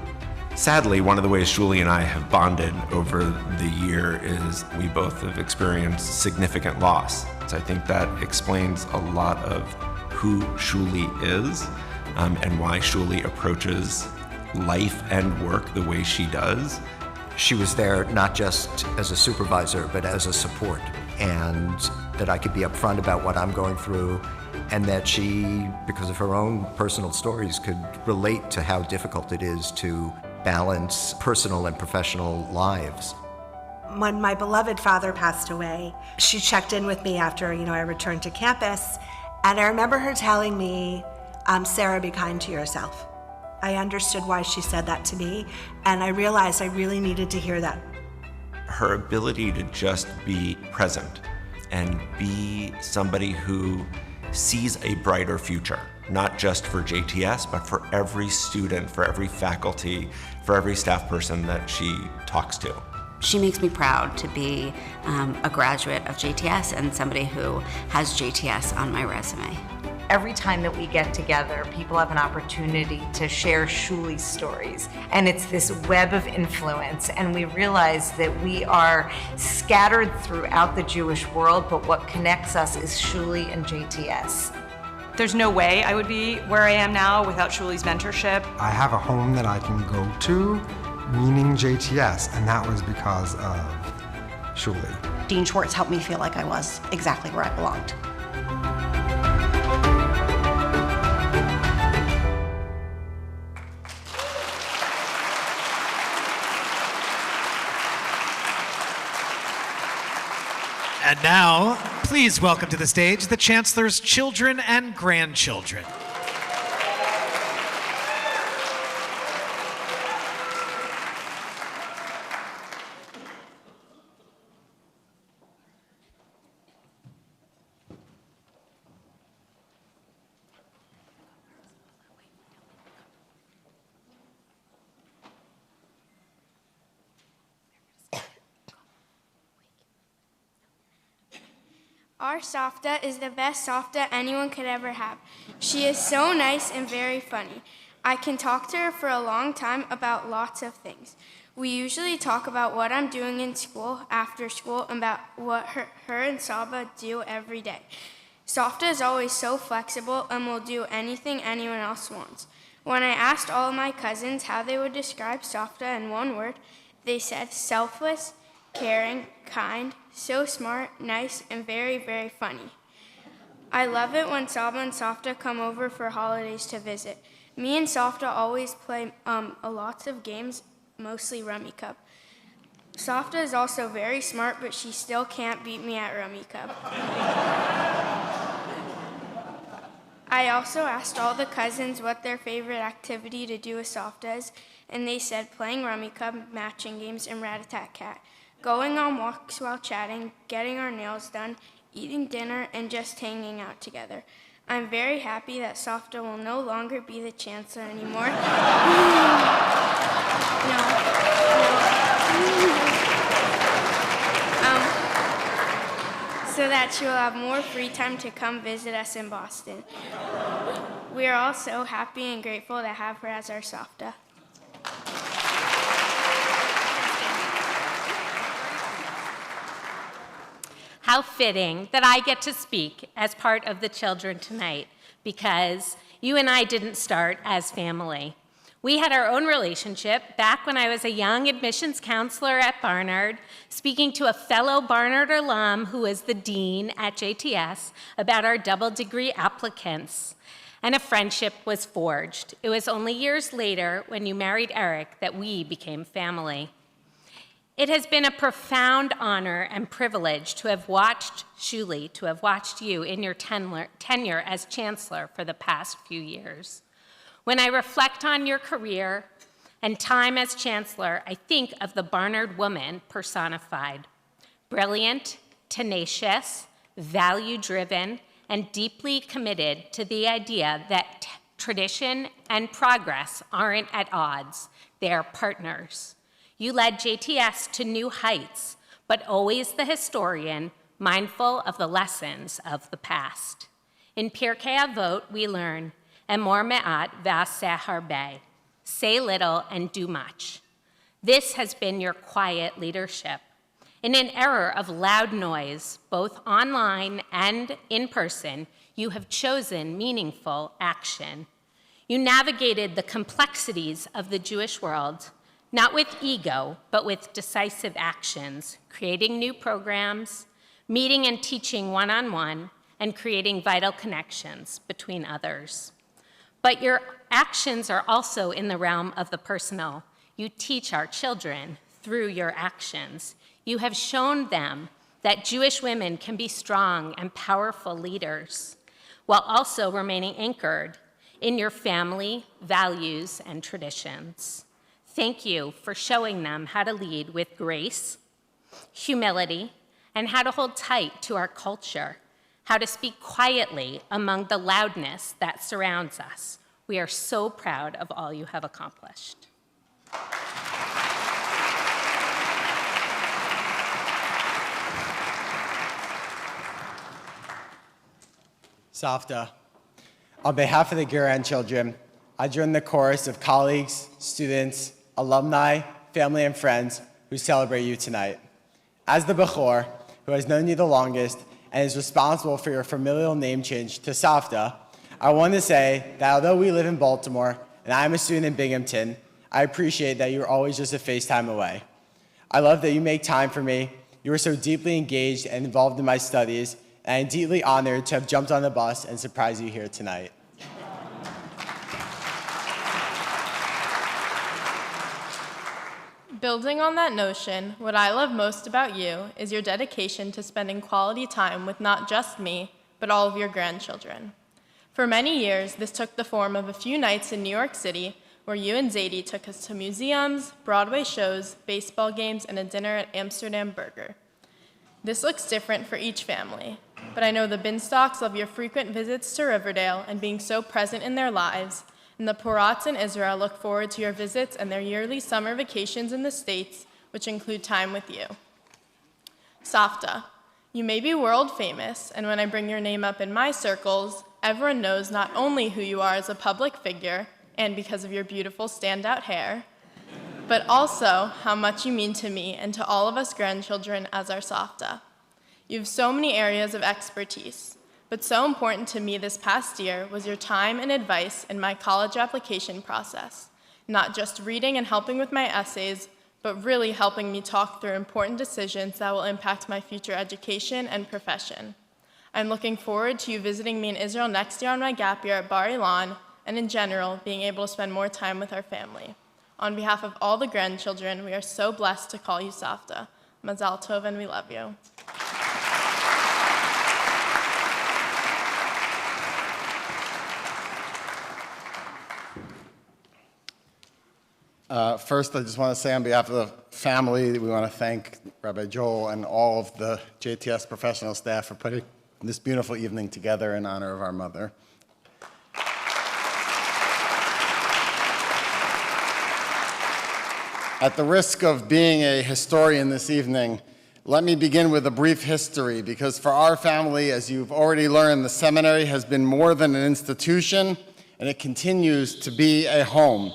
S2: Sadly, one of the ways Shuly and I have bonded over the year is we both have experienced significant loss. So I think that explains a lot of who Shuly is and why Shuly approaches life and work the way she does.
S3: She was there not just as a supervisor, but as a support, and that I could be upfront about what I'm going through, and that she, because of her own personal stories, could relate to how difficult it is to balance personal and professional lives.
S21: When my beloved father passed away, she checked in with me after, I returned to campus, and I remember her telling me, Sarah, be kind to yourself. I understood why she said that to me, and I realized I really needed to hear that.
S2: Her ability to just be present and be somebody who sees a brighter future, not just for JTS, but for every student, for every faculty, for every staff person that she talks to.
S22: She makes me proud to be a graduate of JTS and somebody who has JTS on my resume.
S17: Every time that we get together, people have an opportunity to share Shuly's stories. And it's this web of influence. And we realize that we are scattered throughout the Jewish world, but what connects us is Shuly and JTS.
S12: There's no way I would be where I am now without Shuly's mentorship.
S15: I have a home that I can go to, meaning JTS, and that was because of Shuly.
S13: Dean Schwartz helped me feel like I was exactly where I belonged.
S1: And now, please welcome to the stage the Chancellor's children and grandchildren.
S23: Our Softa is the best Softa anyone could ever have. She is so nice and very funny. I can talk to her for a long time about lots of things. We usually talk about what I'm doing in school, after school, and about what her and Saba do every day. Softa is always so flexible and will do anything anyone else wants. When I asked all of my cousins how they would describe Softa in one word, they said selfless, caring, kind, so smart, nice, and very, very funny. I love it when Saba and Softa come over for holidays to visit. Me and Softa always play lots of games, mostly Rummy Cup. Softa is also very smart, but she still can't beat me at Rummy Cup. I also asked all the cousins what their favorite activity to do with Softa is, and they said playing Rummy Cup, matching games, and Rat-a-tat-cat. Going on walks while chatting, getting our nails done, eating dinner, and just hanging out together. I'm very happy that Softa will no longer be the Chancellor anymore. So that she will have more free time to come visit us in Boston. We are all so happy and grateful to have her as our Softa.
S24: How fitting that I get to speak as part of the children tonight, because you and I didn't start as family. We had our own relationship back when I was a young admissions counselor at Barnard, speaking to a fellow Barnard alum who was the dean at JTS about our double degree applicants, and a friendship was forged. It was only years later, when you married Eric, that we became family. It has been a profound honor and privilege to have watched Shuly, to have watched you in your tenure as Chancellor for the past few years. When I reflect on your career and time as Chancellor, I think of the Barnard woman personified. Brilliant, tenacious, value-driven, and deeply committed to the idea that tradition and progress aren't at odds, they are partners. You led JTS to new heights, but always the historian, mindful of the lessons of the past. In Pirkei Avot, we learn, Emor me'at v'aseh harbeh, say little and do much. This has been your quiet leadership. In an era of loud noise, both online and in person, you have chosen meaningful action. You navigated the complexities of the Jewish world, not with ego, but with decisive actions, creating new programs, meeting and teaching one-on-one, and creating vital connections between others. But your actions are also in the realm of the personal. You teach our children through your actions. You have shown them that Jewish women can be strong and powerful leaders, while also remaining anchored in your family, values, and traditions. Thank you for showing them how to lead with grace, humility, and how to hold tight to our culture, how to speak quietly among the loudness that surrounds us. We are so proud of all you have accomplished.
S4: Savta. On behalf of the grandchildren, I join the chorus of colleagues, students, alumni, family, and friends who celebrate you tonight. As the Bechor, who has known you the longest and is responsible for your familial name change to Savta, I want to say that although we live in Baltimore and I'm a student in Binghamton, I appreciate that you're always just a FaceTime away. I love that you make time for me. You are so deeply engaged and involved in my studies, and I'm deeply honored to have jumped on the bus and surprised you here tonight.
S5: Building on that notion, what I love most about you is your dedication to spending quality time with not just me, but all of your grandchildren. For many years, this took the form of a few nights in New York City where you and Zadie took us to museums, Broadway shows, baseball games, and a dinner at Amsterdam Burger. This looks different for each family, but I know the Binstocks love your frequent visits to Riverdale and being so present in their lives, and the Porats in Israel look forward to your visits and their yearly summer vacations in the States, which include time with you. Savta, you may be world famous, and when I bring your name up in my circles, everyone knows not only who you are as a public figure, and because of your beautiful standout hair, but also how much you mean to me and to all of us grandchildren as our Savta. You have so many areas of expertise, but so important to me this past year was your time and advice in my college application process, not just reading and helping with my essays, but really helping me talk through important decisions that will impact my future education and profession. I'm looking forward to you visiting me in Israel next year on my gap year at Bar Ilan, and in general, being able to spend more time with our family. On behalf of all the grandchildren, we are so blessed to call you Savta. Mazal Tov, and we love you.
S7: First, I just want to say on behalf of the family, we want to thank Rabbi Joel and all of the JTS professional staff for putting this beautiful evening together in honor of our mother. At the risk of being a historian this evening, let me begin with a brief history, because for our family, as you've already learned, the seminary has been more than an institution, and it continues to be a home.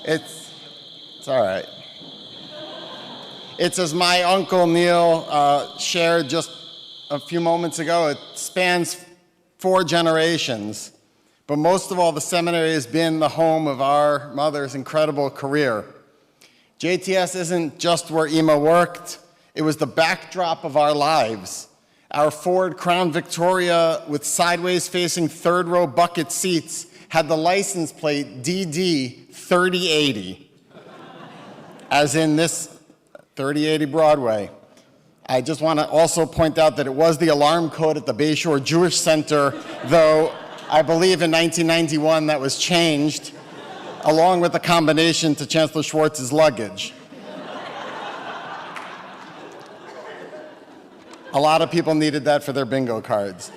S7: It's all right. It's as my Uncle Neil shared just a few moments ago, it spans 4 generations. But most of all, the seminary has been the home of our mother's incredible career. JTS isn't just where Ima worked, it was the backdrop of our lives. Our Ford Crown Victoria with sideways facing 3rd row bucket seats had the license plate DD 3080, as in this 3080 Broadway. I just want to also point out that it was the alarm code at the Bayshore Jewish Center, though I believe in 1991 that was changed, along with the combination to Chancellor Schwartz's luggage. A lot of people needed that for their bingo cards.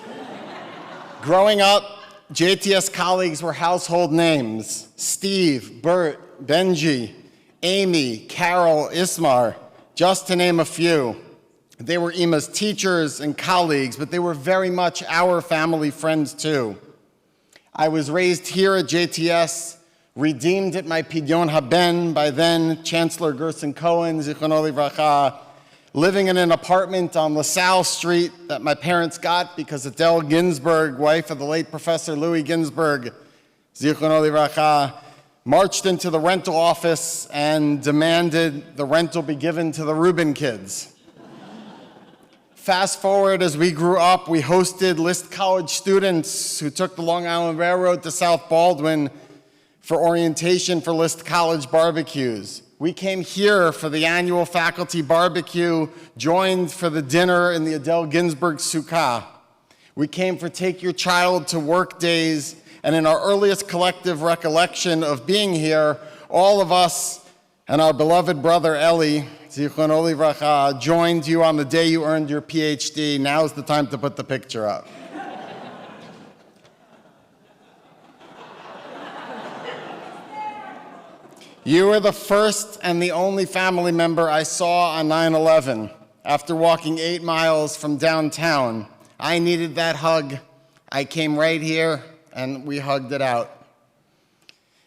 S7: Growing up, JTS colleagues were household names: Steve, Bert, Benji, Amy, Carol, Ismar, just to name a few. They were Ima's teachers and colleagues, but they were very much our family friends too. I was raised here at JTS, redeemed at my Pidyon Haben by then Chancellor Gerson Cohen, Zichrono Livracha, living in an apartment on LaSalle Street that my parents got because Adele Ginsburg, wife of the late Professor Louis Ginsburg, Zichrono Livracha, marched into the rental office and demanded the rental be given to the Rubin kids. Fast forward, as we grew up, we hosted List College students who took the Long Island Railroad to South Baldwin for orientation for List College barbecues. We came here for the annual faculty barbecue, joined for the dinner in the Adele Ginsburg Sukkah. We came for Take Your Child to Work days, and in our earliest collective recollection of being here, all of us and our beloved brother Eli, Zichrono Livracha, joined you on the day you earned your PhD. Now's the time to put the picture up. You were the first and the only family member I saw on 9/11. After walking 8 miles from downtown, I needed that hug. I came right here and we hugged it out.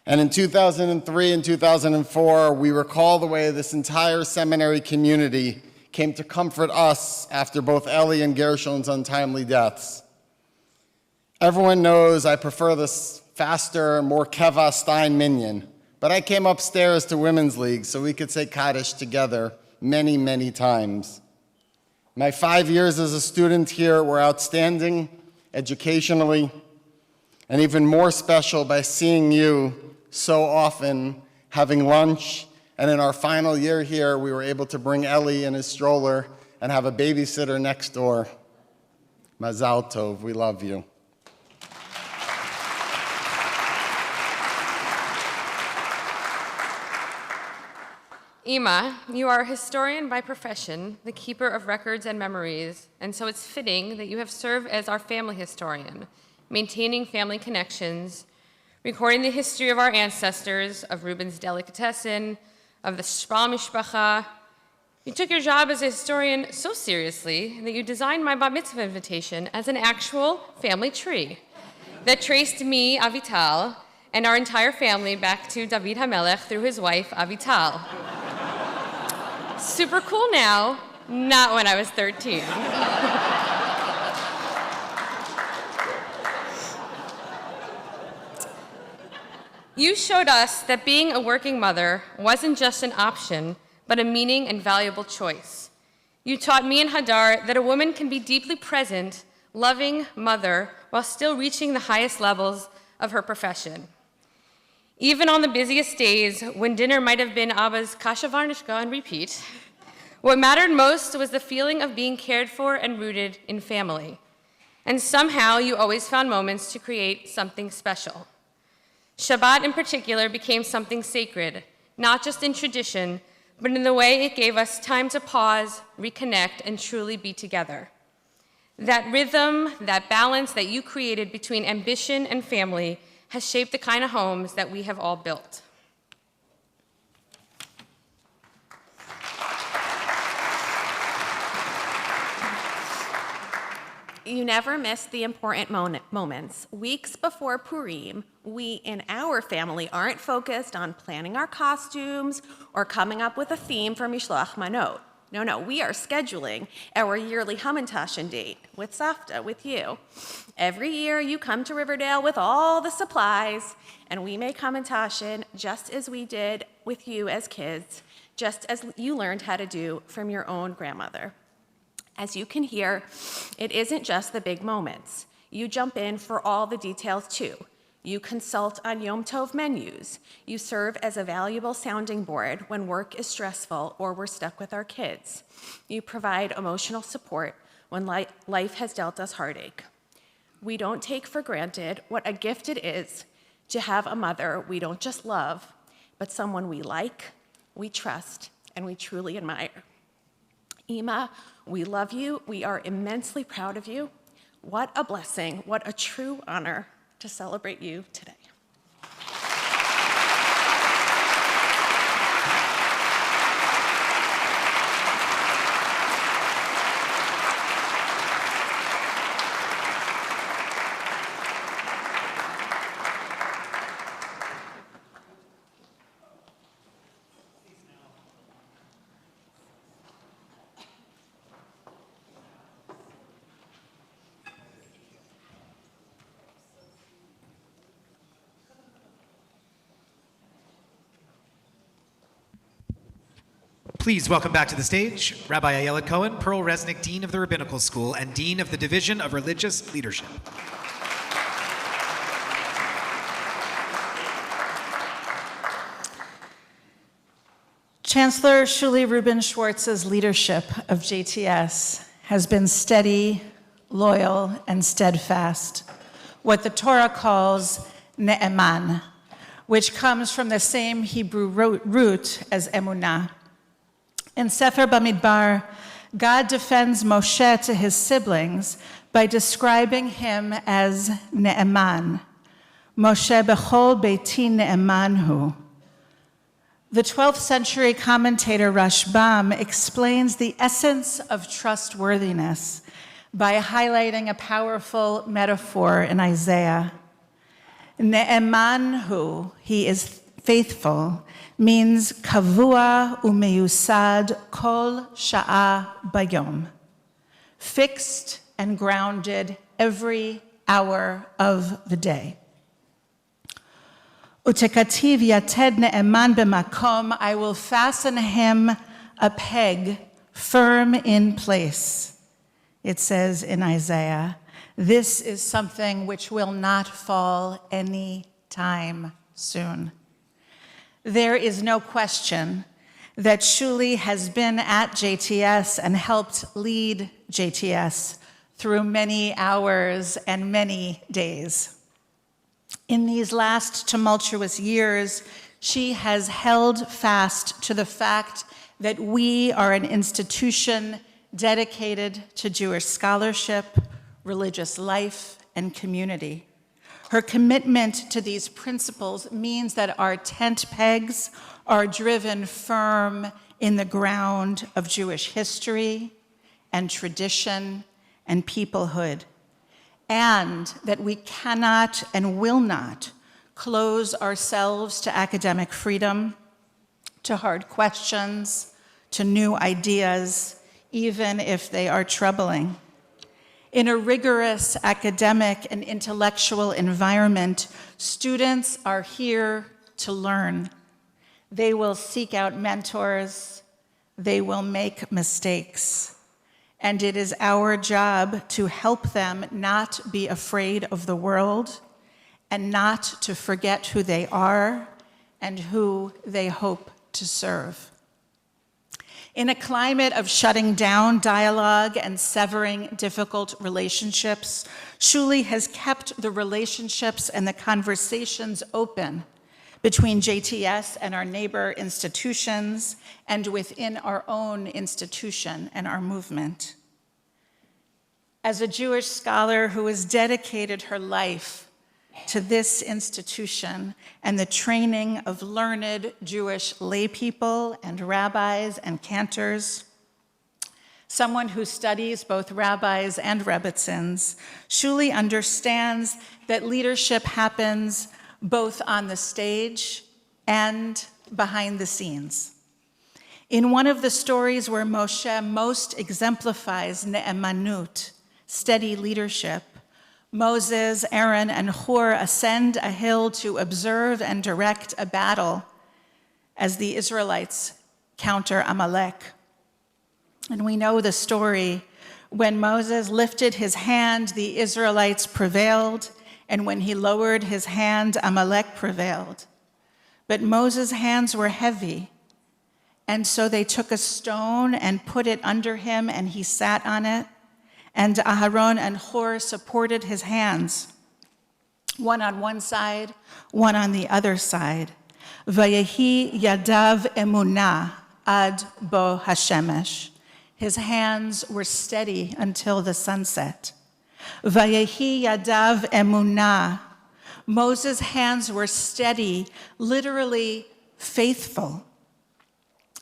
S7: And in 2003 and 2004, we recall the way this entire seminary community came to comfort us after both Ellie and Gershon's untimely deaths. Everyone knows I prefer this faster, more Keva Stein minyan, but I came upstairs to Women's League so we could say Kaddish together many, many times. My 5 years as a student here were outstanding educationally, and even more special by seeing you so often having lunch. And in our final year here, we were able to bring Ellie in his stroller and have a babysitter next door. Mazal tov, we love you.
S8: Ima, you are a historian by profession, the keeper of records and memories, and so it's fitting that you have served as our family historian, maintaining family connections, recording the history of our ancestors, of Rubin's delicatessen, of the Shpal Mishpacha. You took your job as a historian so seriously that you designed my bat mitzvah invitation as an actual family tree that traced me, Avital, and our entire family back to David HaMelech through his wife, Avital. Super cool now, not when I was 13. You showed us that being a working mother wasn't just an option, but a meaning and valuable choice. You taught me and Hadar that a woman can be deeply present, loving mother while still reaching the highest levels of her profession. Even on the busiest days, when dinner might have been Abba's kasha varnishka and repeat, what mattered most was the feeling of being cared for and rooted in family. And somehow you always found moments to create something special. Shabbat in particular became something sacred, not just in tradition, but in the way it gave us time to pause, reconnect, and truly be together. That rhythm, that balance that you created between ambition and family has shaped the kind of homes that we have all built.
S9: You never miss the important moments. Weeks before Purim, we in our family aren't focused on planning our costumes or coming up with a theme for Mishloach Manot. No, we are scheduling our yearly Hamantashen date with Safta, with you. Every year you come to Riverdale with all the supplies, and we make Hamantashen just as we did with you as kids, just as you learned how to do from your own grandmother. As you can hear, it isn't just the big moments. You jump in for all the details too. You consult on Yom Tov menus. You serve as a valuable sounding board when work is stressful or we're stuck with our kids. You provide emotional support when life has dealt us heartache. We don't take for granted what a gift it is to have a mother we don't just love, but someone we like, we trust, and we truly admire. Ima, we love you. We are immensely proud of you. What a blessing, what a true honor to celebrate you today.
S1: Please welcome back to the stage Rabbi Ayelet Cohen, Pearl Resnick, Dean of the Rabbinical School and Dean of the Division of Religious Leadership.
S10: Chancellor Shuly Rubin Schwartz's leadership of JTS has been steady, loyal, and steadfast, what the Torah calls ne'eman, which comes from the same Hebrew root as emunah. In Sefer Bamidbar, God defends Moshe to his siblings by describing him as ne'eman. Moshe bechol beiti ne'eman hu. The 12th century commentator Rashbam explains the essence of trustworthiness by highlighting a powerful metaphor in Isaiah. Ne'eman hu, he is faithful, means kavua umeyusad kol sha'a bayom, fixed and grounded every hour of the day. Utekativ yated ne'eman b'makom, I will fasten him a peg firm in place. It says in Isaiah, this is something which will not fall any time soon. There is no question that Shuly has been at JTS and helped lead JTS through many hours and many days. In these last tumultuous years, she has held fast to the fact that we are an institution dedicated to Jewish scholarship, religious life, and community. Her commitment to these principles means that our tent pegs are driven firm in the ground of Jewish history and tradition and peoplehood, and that we cannot and will not close ourselves to academic freedom, to hard questions, to new ideas, even if they are troubling. In a rigorous academic and intellectual environment, students are here to learn. They will seek out mentors. They will make mistakes. And it is our job to help them not be afraid of the world and not to forget who they are and who they hope to serve. In a climate of shutting down dialogue and severing difficult relationships, Shuly has kept the relationships and the conversations open between JTS and our neighbor institutions and within our own institution and our movement. As a Jewish scholar who has dedicated her life to this institution and the training of learned Jewish laypeople and rabbis and cantors, someone who studies both rabbis and rebbitzins, Shuly understands that leadership happens both on the stage and behind the scenes. In one of the stories where Moshe most exemplifies ne'emanut, steady leadership, Moses, Aaron, and Hur ascend a hill to observe and direct a battle as the Israelites counter Amalek. And we know the story. When Moses lifted his hand, the Israelites prevailed, and when he lowered his hand, Amalek prevailed. But Moses' hands were heavy, and so they took a stone and put it under him, and he sat on it. And Aharon and Hur supported his hands, one on one side, one on the other side. Vayehi yadav emunah ad bo hashemesh. His hands were steady until the sunset. Vayehi yadav emunah. Moses' hands were steady, literally faithful.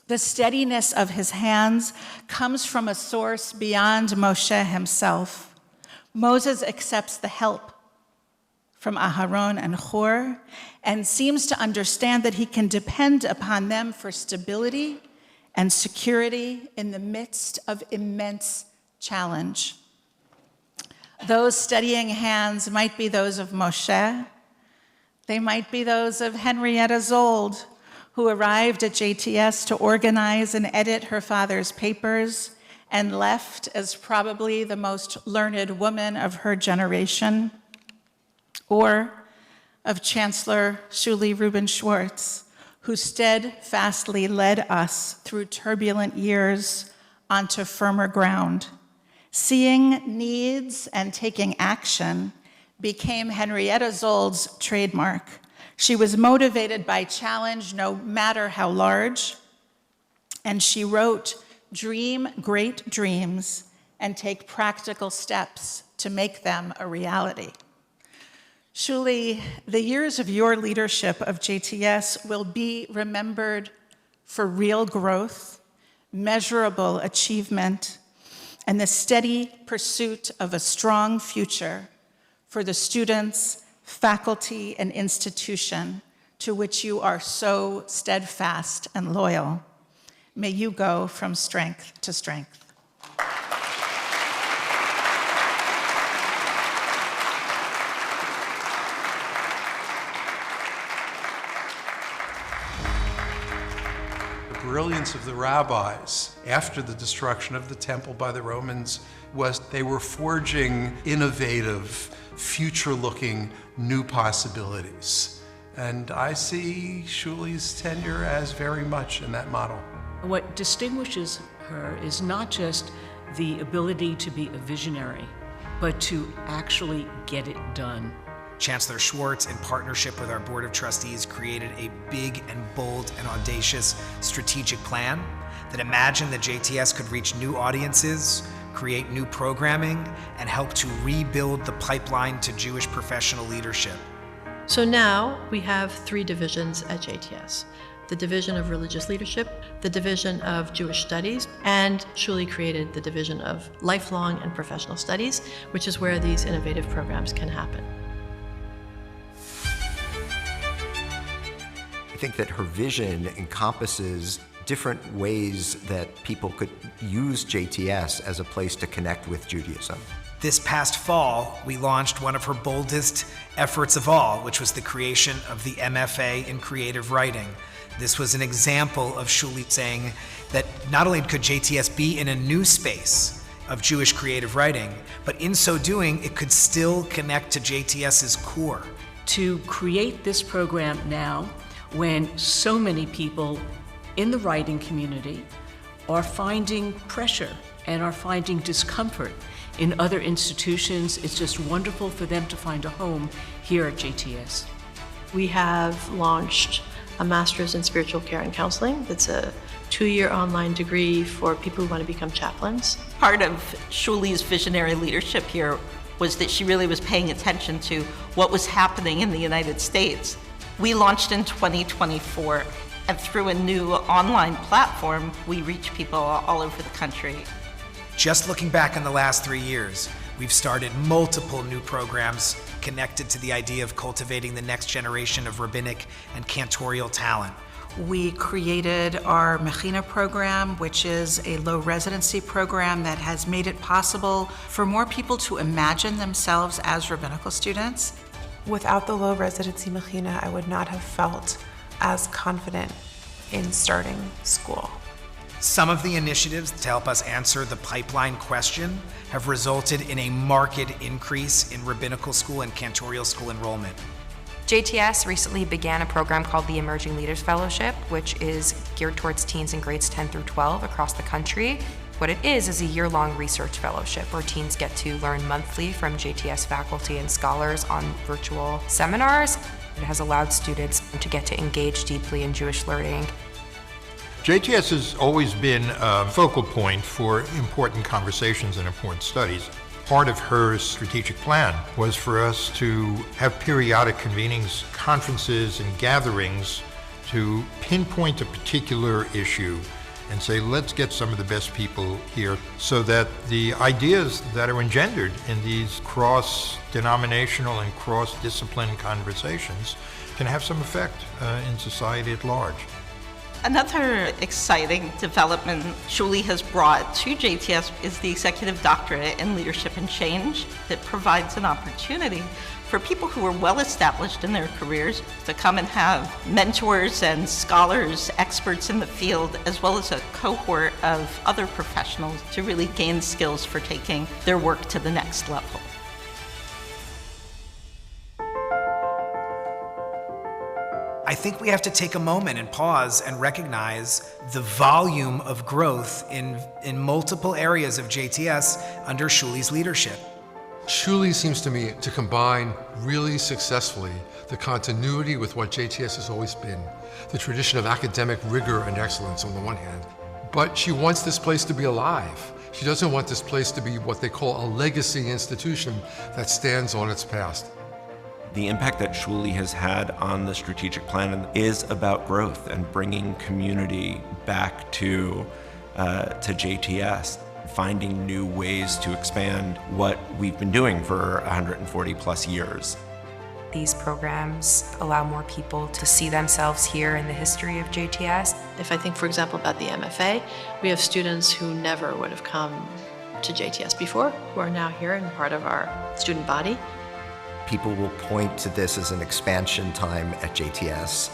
S10: The steadiness of his hands comes from a source beyond Moshe himself. Moses accepts the help from Aharon and Hur and seems to understand that he can depend upon them for stability and security in the midst of immense challenge. Those steadying hands might be those of Moshe. They might be those of Henrietta Zold, who arrived at JTS to organize and edit her father's papers and left as probably the most learned woman of her generation. Or of Chancellor Shuly Rubin Schwartz, who steadfastly led us through turbulent years onto firmer ground. Seeing needs and taking action became Henrietta Zold's trademark. She was motivated by challenge, no matter how large, and she wrote, "Dream great dreams and take practical steps to make them a reality." Shuly, the years of your leadership of JTS will be remembered for real growth, measurable achievement, and the steady pursuit of a strong future for the students, faculty, and institution to which you are so steadfast and loyal. May you go from strength to strength.
S11: The brilliance of the rabbis after the destruction of the temple by the Romans was they were forging innovative, future-looking new possibilities. And I see Shuly's tenure as very much in that model.
S16: What distinguishes her is not just the ability to be a visionary, but to actually get it done.
S1: Chancellor Schwartz, in partnership with our Board of Trustees, created a big and bold and audacious strategic plan that imagined that JTS could reach new audiences, create new programming, and help to rebuild the pipeline to Jewish professional leadership.
S18: So now we have 3 divisions at JTS. The Division of Religious Leadership, the Division of Jewish Studies, and Shuly created the Division of Lifelong and Professional Studies, which is where these innovative programs can happen.
S3: I think that her vision encompasses different ways that people could use JTS as a place to connect with Judaism.
S1: This past fall, we launched one of her boldest efforts of all, which was the creation of the MFA in Creative Writing. This was an example of Shuly saying that not only could JTS be in a new space of Jewish creative writing, but in so doing, it could still connect to JTS's core.
S16: To create this program now, when so many people in the writing community are finding pressure and are finding discomfort in other institutions, it's just wonderful for them to find a home here at JTS.
S18: We have launched a Master's in Spiritual Care and Counseling. That's a 2-year online degree for people who want to become chaplains.
S19: Part of Shuly's visionary leadership here was that she really was paying attention to what was happening in the United States. We launched in 2024, and through a new online platform, we reach people all over the country.
S1: Just looking back on the last 3 years, we've started multiple new programs connected to the idea of cultivating the next generation of rabbinic and cantorial talent.
S10: We created our Mechina program, which is a low residency program that has made it possible for more people to imagine themselves as rabbinical students.
S20: Without the low residency Mechina, I would not have felt as confident in starting school.
S1: Some of the initiatives to help us answer the pipeline question have resulted in a marked increase in rabbinical school and cantorial school enrollment.
S25: JTS recently began a program called the Emerging Leaders Fellowship, which is geared towards teens in grades 10 through 12 across the country. What it is a year-long research fellowship where teens get to learn monthly from JTS faculty and scholars on virtual seminars. It has allowed students to get to engage deeply in Jewish learning.
S2: JTS has always been a focal point for important conversations and important studies. Part of her strategic plan was for us to have periodic convenings, conferences, and gatherings to pinpoint a particular issue and say, let's get some of the best people here so that the ideas that are engendered in these cross-denominational and cross-discipline conversations can have some effect in society at large.
S19: Another exciting development Shuly has brought to JTS is the Executive Doctorate in Leadership and Change that provides an opportunity for people who are well established in their careers to come and have mentors and scholars, experts in the field, as well as a cohort of other professionals to really gain skills for taking their work to the next level.
S1: I think we have to take a moment and pause and recognize the volume of growth in multiple areas of JTS under Shuly's leadership.
S6: Shuly seems to me to combine really successfully the continuity with what JTS has always been, the tradition of academic rigor and excellence on the one hand, but she wants this place to be alive. She doesn't want this place to be what they call a legacy institution that stands on its past.
S14: The impact that Shuly has had on the strategic plan is about growth and bringing community back to JTS, finding new ways to expand what we've been doing for 140 plus years.
S25: These programs allow more people to see themselves here in the history of JTS.
S18: If I think, for example, about the MFA, we have students who never would have come to JTS before, who are now here and part of our student body.
S3: People will point to this as an expansion time at JTS.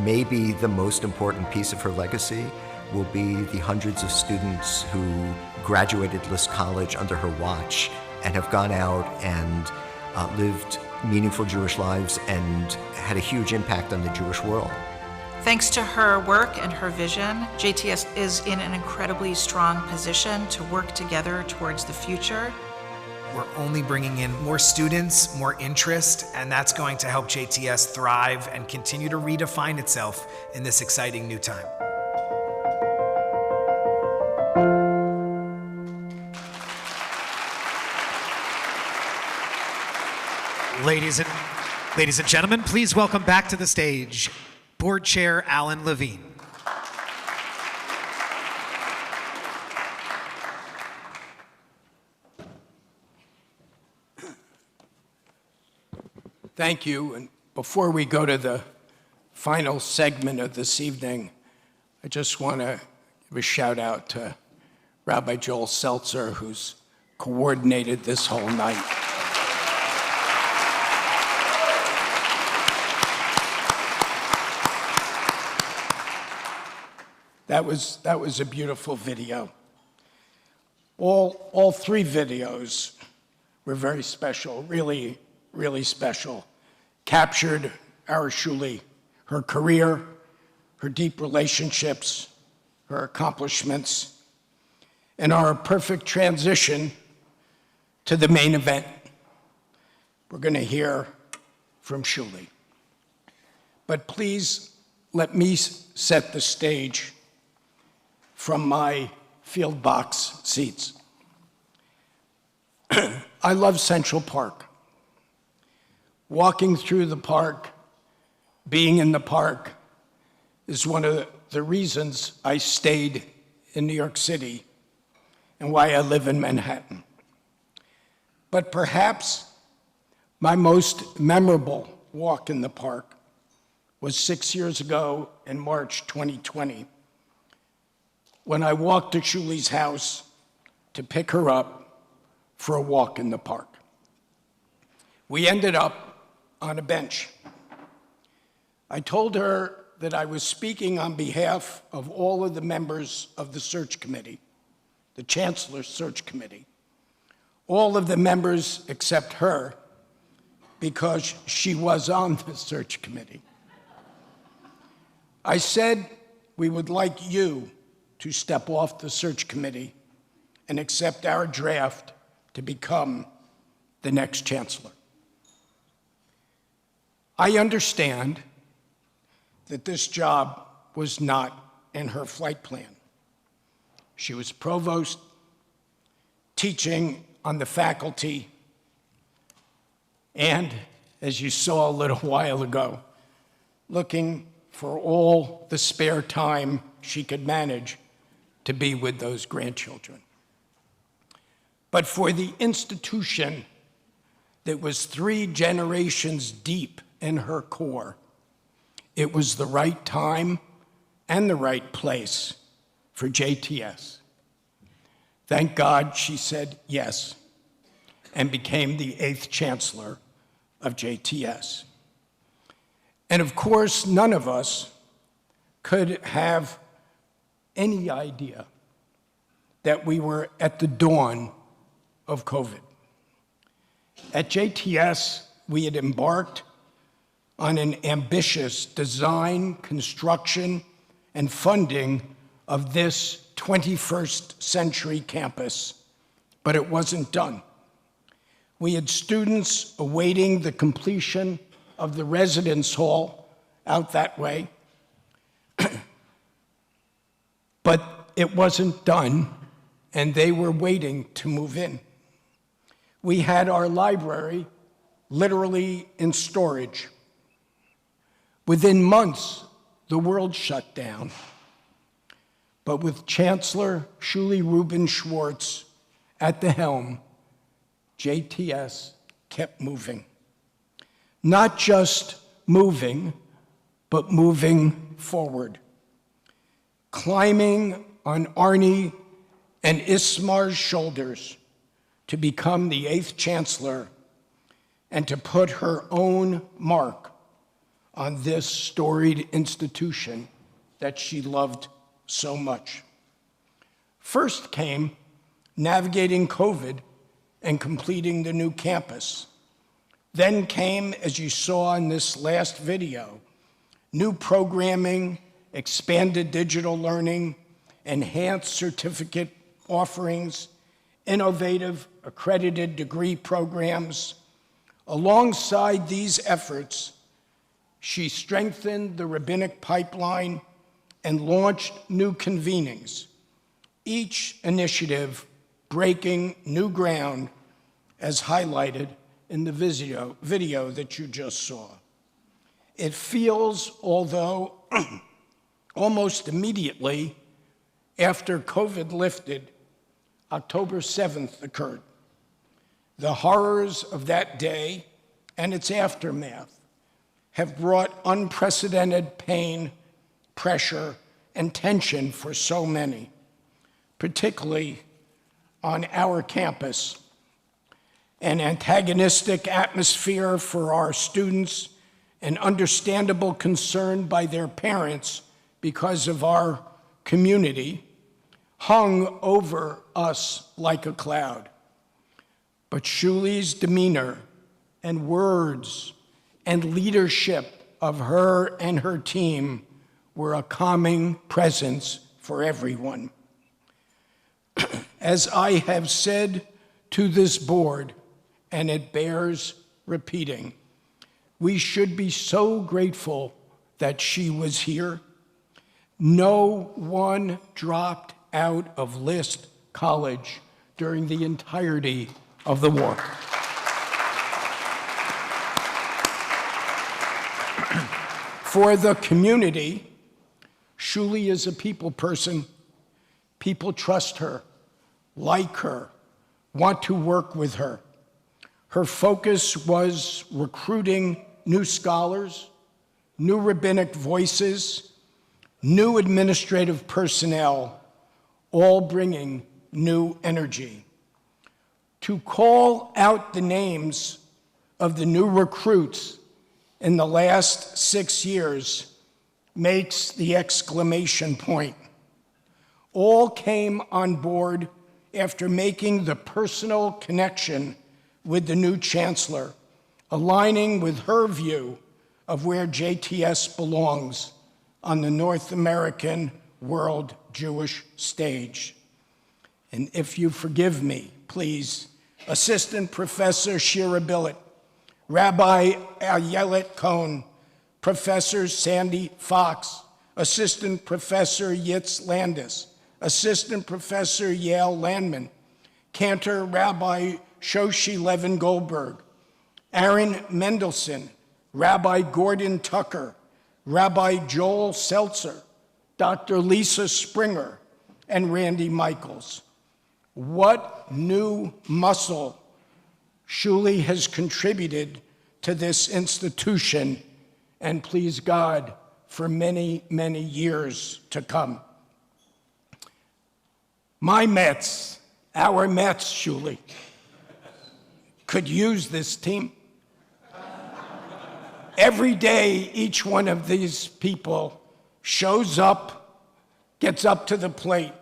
S3: Maybe the most important piece of her legacy will be the hundreds of students who graduated List College under her watch and have gone out and lived meaningful Jewish lives and had a huge impact on the Jewish world.
S10: Thanks to her work and her vision, JTS is in an incredibly strong position to work together towards the future.
S1: We're only bringing in more students, more interest, and that's going to help JTS thrive and continue to redefine itself in this exciting new time. Ladies and gentlemen, please welcome back to the stage Board Chair Alan Levine.
S21: Thank you. And before we go to the final segment of this evening, I just want to give a shout out to Rabbi Joel Seltzer, who's coordinated this whole night. That was a beautiful video. All three videos were very special, really special. Captured our Shuly, her career, her deep relationships, her accomplishments, and our perfect transition to the main event. We're going to hear from Shuly. But please let me set the stage from my field box seats. I love Central Park. Walking through the park, being in the park, is one of the reasons I stayed in New York City and why I live in Manhattan. But perhaps my most memorable walk in the park was 6 years ago in March 2020, when I walked to Shuly's house to pick her up for a walk in the park. We ended up on a bench. I told her that I was speaking on behalf of all of the members of the search committee, the Chancellor's search committee, all of the members except her, because she was on the search committee. I said we would like you to step off the search committee and accept our draft to become the next chancellor. I understand that this job was not in her flight plan. She was provost, teaching on the faculty, and, as you saw a little while ago, looking for all the spare time she could manage to be with those grandchildren. But for the institution that was 3 generations deep in her core, it was the right time and the right place for JTS. Thank God she said yes and became the 8th Chancellor of JTS. And of course, none of us could have any idea that we were at the dawn of COVID. At JTS, we had embarked on an ambitious design, construction, and funding of this 21st century campus, but it wasn't done. We had students awaiting the completion of the residence hall out that way, but it wasn't done, and they were waiting to move in. We had our library literally in storage. Within months, the world shut down. But with Chancellor Shuly Rubin Schwartz at the helm, JTS kept moving. Not just moving, but moving forward. Climbing on Arnie and Ismar's shoulders to become the 8th Chancellor and to put her own mark on this storied institution that she loved so much. First came navigating COVID and completing the new campus. Then came, as you saw in this last video, new programming, expanded digital learning, enhanced certificate offerings, innovative accredited degree programs. Alongside these efforts, she strengthened the rabbinic pipeline and launched new convenings, each initiative breaking new ground as highlighted in the video that you just saw. It feels, although almost immediately after COVID lifted, October 7th occurred. The horrors of that day and its aftermath have brought unprecedented pain, pressure, and tension for so many, particularly on our campus. An antagonistic atmosphere for our students, an understandable concern by their parents because of our community, hung over us like a cloud. But Shuly's demeanor and words and leadership of her and her team were a calming presence for everyone. As I have said to this board, and it bears repeating, we should be so grateful that she was here. No one dropped out of List College during the entirety of the war. For the community, Shuly is a people person. People trust her, like her, want to work with her. Her focus was recruiting new scholars, new rabbinic voices, new administrative personnel, all bringing new energy. To call out the names of the new recruits in the last 6 years makes the exclamation point. All came on board after making the personal connection with the new chancellor, aligning with her view of where JTS belongs on the North American world Jewish stage. And if you forgive me, please, Assistant Professor Shira Billet, Rabbi Ayelet Cohn, Professor Sandy Fox, Assistant Professor Yitz Landis, Assistant Professor Yale Landman, Cantor Rabbi Shoshi Levin Goldberg, Aaron Mendelson, Rabbi Gordon Tucker, Rabbi Joel Seltzer, Dr. Lisa Springer, and Randy Michaels. What new muscle Shuly has contributed to this institution, and please God, for many, many years to come. My Mets, our Mets, Shuly, could use this team. Every day, each one of these people shows up, gets up to the plate,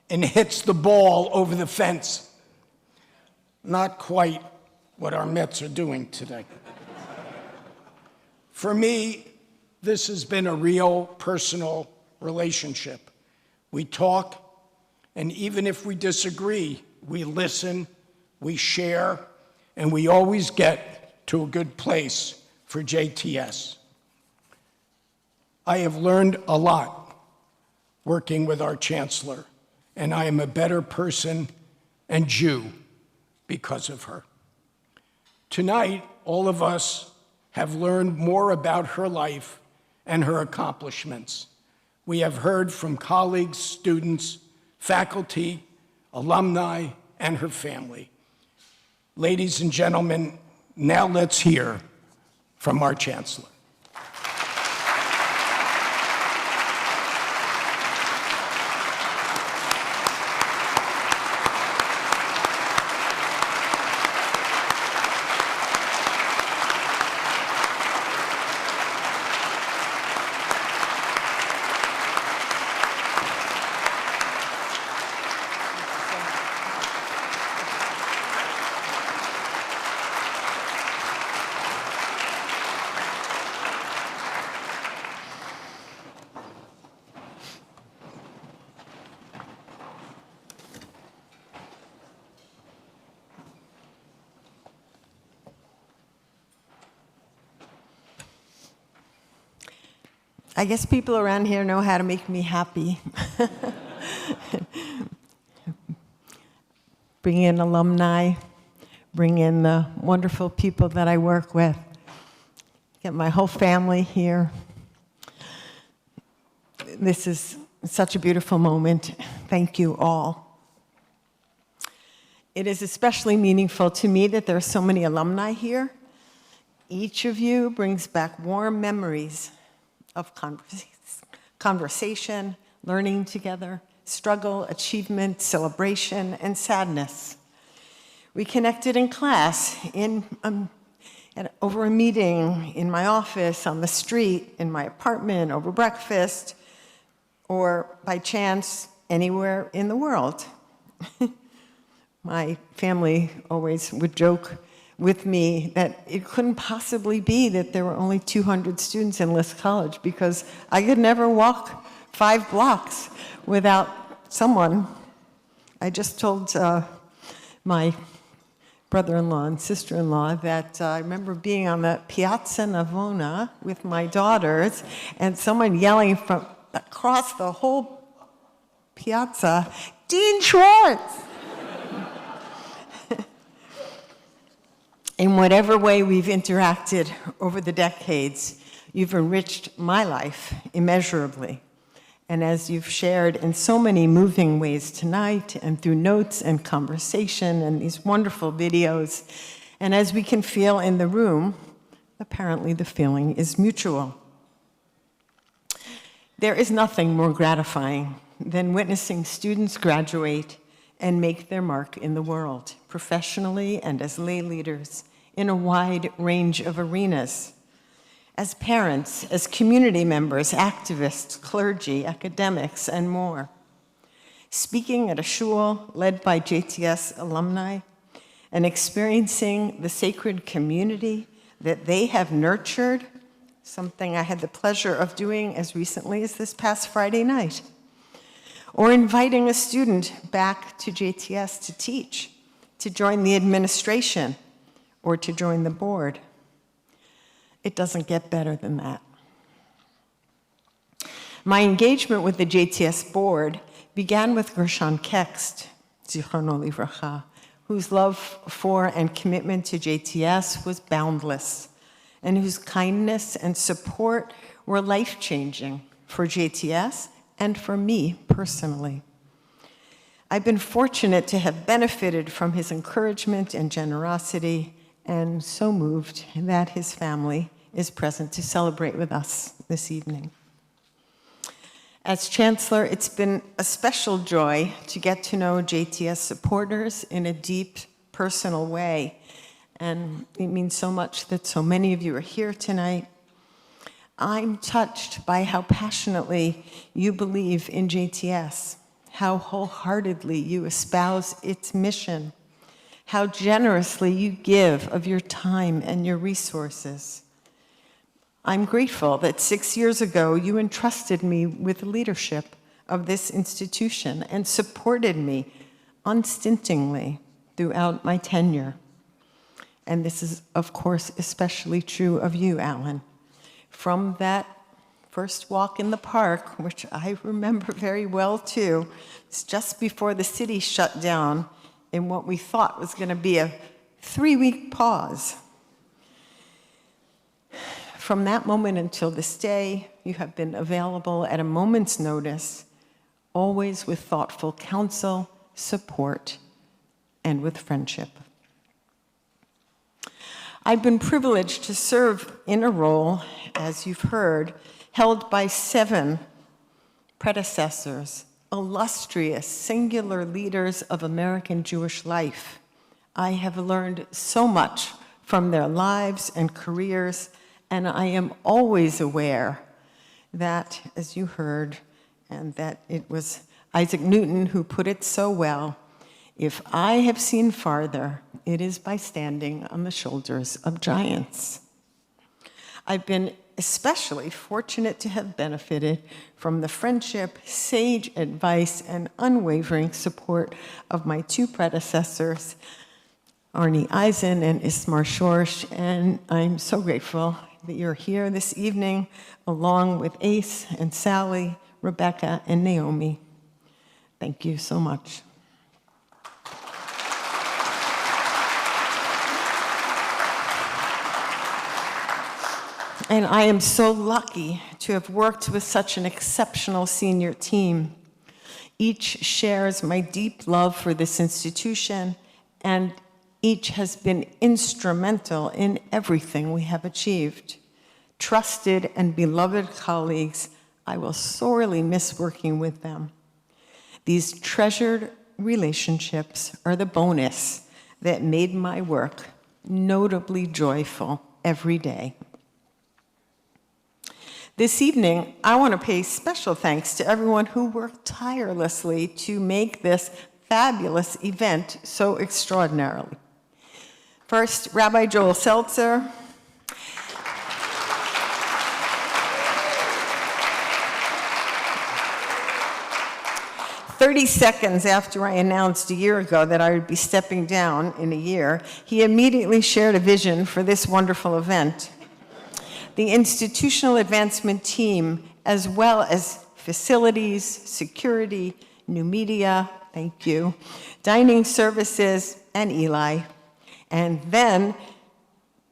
S21: and hits the ball over the fence. Not quite what our Mets are doing today. For me, this has been a real personal relationship. We talk, and even if we disagree, we listen, we share, and we always get to a good place for JTS. I have learned a lot working with our Chancellor, and I am a better person and Jew because of her. Tonight, all of us have learned more about her life and her accomplishments. We have heard from colleagues, students, faculty, alumni, and her family. Ladies and gentlemen, now let's hear from our Chancellor.
S12: I guess people around here know how to make me happy. Bring in alumni, bring in the wonderful people that I work with, get my whole family here. This is such a beautiful moment. Thank you all. It is especially meaningful to me that there are so many alumni here. Each of you brings back warm memories of conversation, learning together, struggle, achievement, celebration, and sadness. We connected in class, over a meeting, in my office, on the street, in my apartment, over breakfast, or by chance, anywhere in the world. My family always would joke with me that it couldn't possibly be that there were only 200 students in Lisk College, because I could never walk 5 blocks without someone. I just told my brother-in-law and sister-in-law that I remember being on the Piazza Navona with my daughters and someone yelling from across the whole piazza, "Dean Schwartz!" In whatever way we've interacted over the decades, you've enriched my life immeasurably. And as you've shared in so many moving ways tonight, and through notes and conversation and these wonderful videos, and as we can feel in the room, apparently the feeling is mutual. There is nothing more gratifying than witnessing students graduate and make their mark in the world, professionally and as lay leaders, in a wide range of arenas. As parents, as community members, activists, clergy, academics, and more. Speaking at a shul led by JTS alumni and experiencing the sacred community that they have nurtured, something I had the pleasure of doing as recently as this past Friday night. Or inviting a student back to JTS to teach, to join the administration, or to join the board. It doesn't get better than that. My engagement with the JTS board began with Gershon Kext, Zichrono Livracha, whose love for and commitment to JTS was boundless, and whose kindness and support were life-changing for JTS and for me personally. I've been fortunate to have benefited from his encouragement and generosity, and so moved that his family is present to celebrate with us this evening. As Chancellor, it's been a special joy to get to know JTS supporters in a deep, personal way, and it means so much that so many of you are here tonight. I'm touched by how passionately you believe in JTS, how wholeheartedly you espouse its mission, how generously you give of your time and your resources. I'm grateful that 6 years ago you entrusted me with the leadership of this institution and supported me unstintingly throughout my tenure. And this is, of course, especially true of you, Alan. From that first walk in the park, which I remember very well too, it's just before the city shut down in what we thought was going to be a 3-week pause. From that moment until this day, you have been available at a moment's notice, always with thoughtful counsel, support, and with friendship. I've been privileged to serve in a role, as you've heard, held by 7 predecessors, illustrious, singular leaders of American Jewish life. I have learned so much from their lives and careers, and I am always aware that, as you heard, and that it was Isaac Newton who put it so well, if I have seen farther, it is by standing on the shoulders of giants. I've been especially fortunate to have benefited from the friendship, sage advice, and unwavering support of my 2 predecessors, Arnie Eisen and Ismar Schwartz, and I'm so grateful that you're here this evening, along with Ace and Sally, Rebecca, and Naomi. Thank you so much. And I am so lucky to have worked with such an exceptional senior team. Each shares my deep love for this institution, and each has been instrumental in everything we have achieved. Trusted and beloved colleagues, I will sorely miss working with them. These treasured relationships are the bonus that made my work notably joyful every day. This evening, I want to pay special thanks to everyone who worked tirelessly to make this fabulous event so extraordinary. First, Rabbi Joel Seltzer. "30 seconds after I announced a year ago that I would be stepping down in a year, he immediately shared a vision for this wonderful event. The institutional advancement team, as well as facilities, security, new media, thank you, dining services, and Eli. And then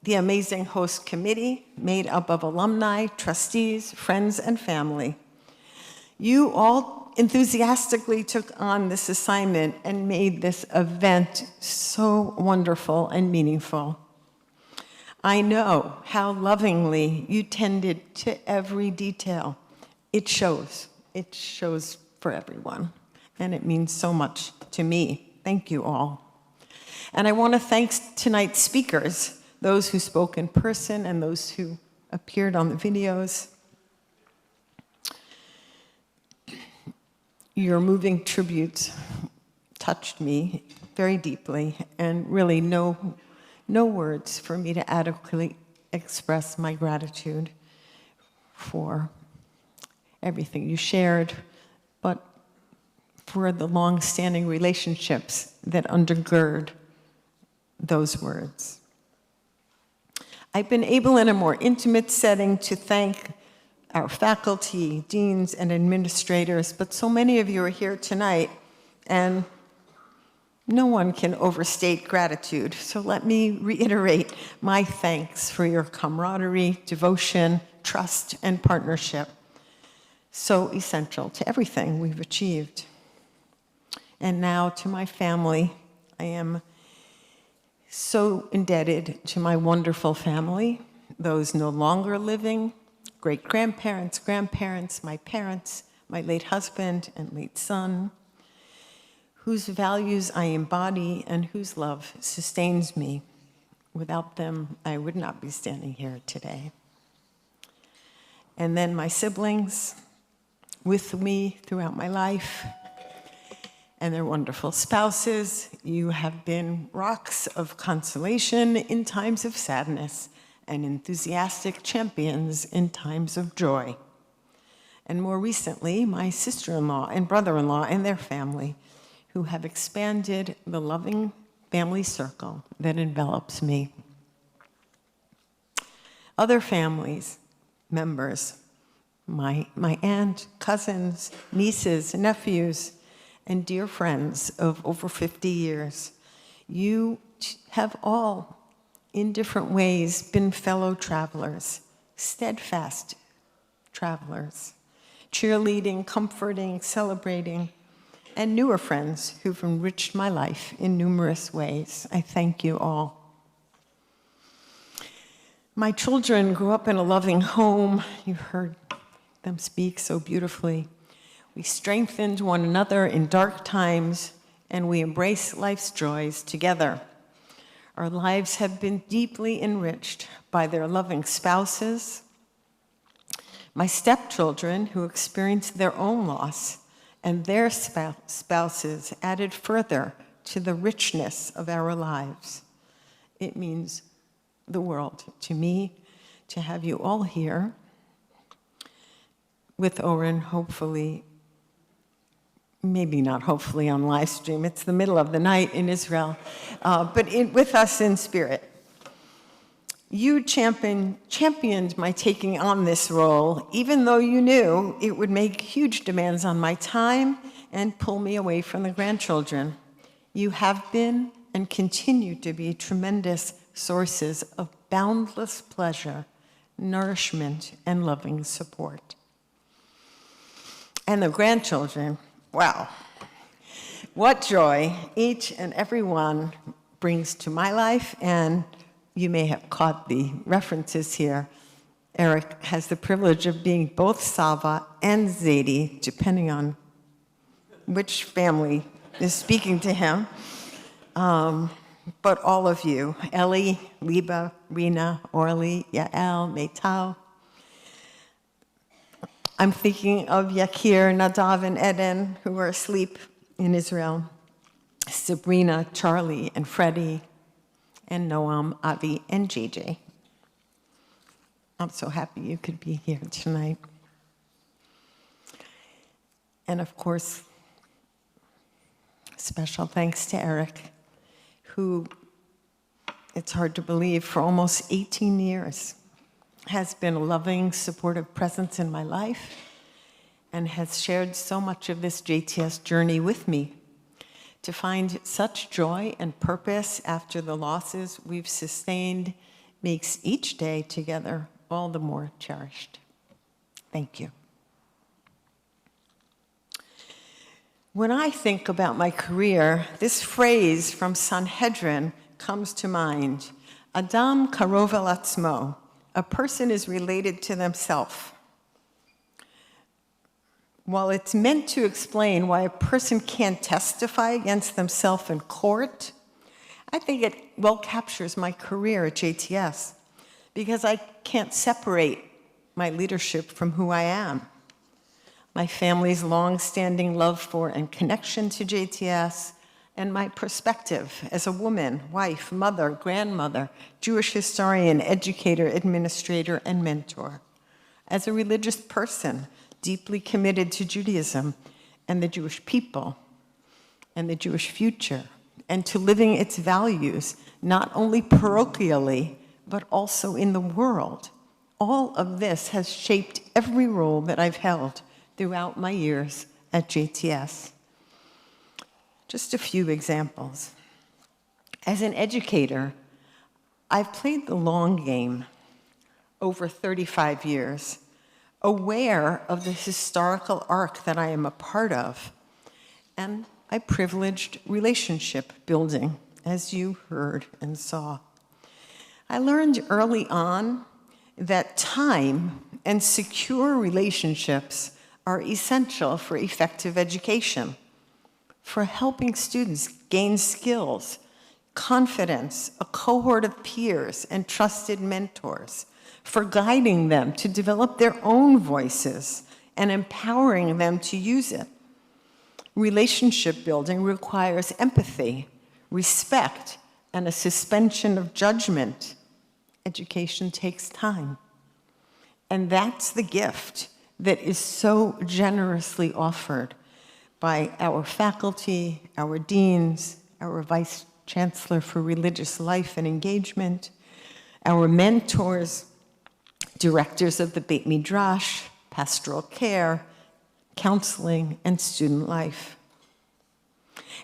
S12: the amazing host committee made up of alumni, trustees, friends, and family. You all enthusiastically took on this assignment and made this event so wonderful and meaningful. I know how lovingly you tended to every detail. It shows for everyone, and it means so much to me. Thank you all. And I want to thank tonight's speakers, those who spoke in person and those who appeared on the videos. Your moving tributes touched me very deeply, and really no words for me to adequately express my gratitude for everything you shared, but for the long-standing relationships that undergird those words. I've been able in a more intimate setting to thank our faculty, deans, and administrators, but so many of you are here tonight, and no one can overstate gratitude. So let me reiterate my thanks for your camaraderie, devotion, trust, and partnership. So essential to everything we've achieved. And now to my family, I am so indebted to my wonderful family, those no longer living, great-grandparents, grandparents, my parents, my late husband and late son, whose values I embody and whose love sustains me. Without them, I would not be standing here today. And then my siblings with me throughout my life, and their wonderful spouses. You have been rocks of consolation in times of sadness and enthusiastic champions in times of joy. And more recently, my sister-in-law and brother-in-law and their family, who have expanded the loving family circle that envelops me. Other families, members, my aunt, cousins, nieces, nephews, and dear friends of over 50 years, you have all, in different ways, been fellow travelers, steadfast travelers, cheerleading, comforting, celebrating, and newer friends who've enriched my life in numerous ways. I thank you all. My children grew up in a loving home. You heard them speak so beautifully. We strengthened one another in dark times, and we embrace life's joys together. Our lives have been deeply enriched by their loving spouses, my stepchildren who experienced their own loss, and their spouses added further to the richness of our lives. It means the world to me to have you all here with Oren, hopefully, maybe not hopefully on live stream. It's the middle of the night in Israel, but with us in spirit. You championed my taking on this role, even though you knew it would make huge demands on my time and pull me away from the grandchildren. You have been and continue to be tremendous sources of boundless pleasure, nourishment, and loving support. And the grandchildren, wow. What joy each and every one brings to my life, and you may have caught the references here. Eric has the privilege of being both Sava and Zadie, depending on which family is speaking to him. But all of you, Ellie, Liba, Rina, Orly, Yael, Meital. I'm thinking of Yakir, Nadav, and Eden, who are asleep in Israel. Sabrina, Charlie, and Freddie, and Noam, Avi, and JJ. I'm so happy you could be here tonight. And of course, special thanks to Eric, who, it's hard to believe, for almost 18 years has been a loving, supportive presence in my life and has shared so much of this JTS journey with me. To find such joy and purpose after the losses we've sustained makes each day together all the more cherished. Thank you. When I think about my career, this phrase from Sanhedrin comes to mind. Adam karov el atzmo. A person is related to themselves. While it's meant to explain why a person can't testify against themselves in court, I think it well captures my career at JTS, because I can't separate my leadership from who I am. My family's long-standing love for and connection to JTS, and my perspective as a woman, wife, mother, grandmother, Jewish historian, educator, administrator, and mentor. As a religious person, deeply committed to Judaism and the Jewish people and the Jewish future, and to living its values, not only parochially, but also in the world, All of this has shaped every role that I've held throughout my years at JTS. Just a few examples. As an educator, I've played the long game over 35 years, aware of the historical arc that I am a part of, and I privileged relationship building, as you heard and saw. I learned early on that time and secure relationships are essential for effective education, for helping students gain skills, confidence, a cohort of peers, and trusted mentors, for guiding them to develop their own voices and empowering them to use it. Relationship building requires empathy, respect, and a suspension of judgment. Education takes time. And that's the gift that is so generously offered by our faculty, our deans, our Vice Chancellor for Religious Life and Engagement, our mentors, directors of the Beit Midrash, pastoral care, counseling, and student life.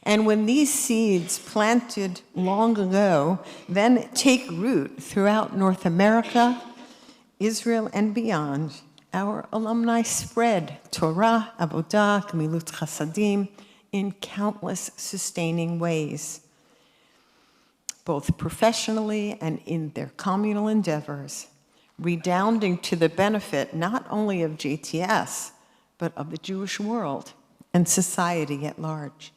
S12: And when these seeds planted long ago then take root throughout North America, Israel, and beyond, our alumni spread Torah, Avodah, Gemilut Chasadim in countless sustaining ways, both professionally and in their communal endeavors, redounding to the benefit not only of JTS, but of the Jewish world and society at large.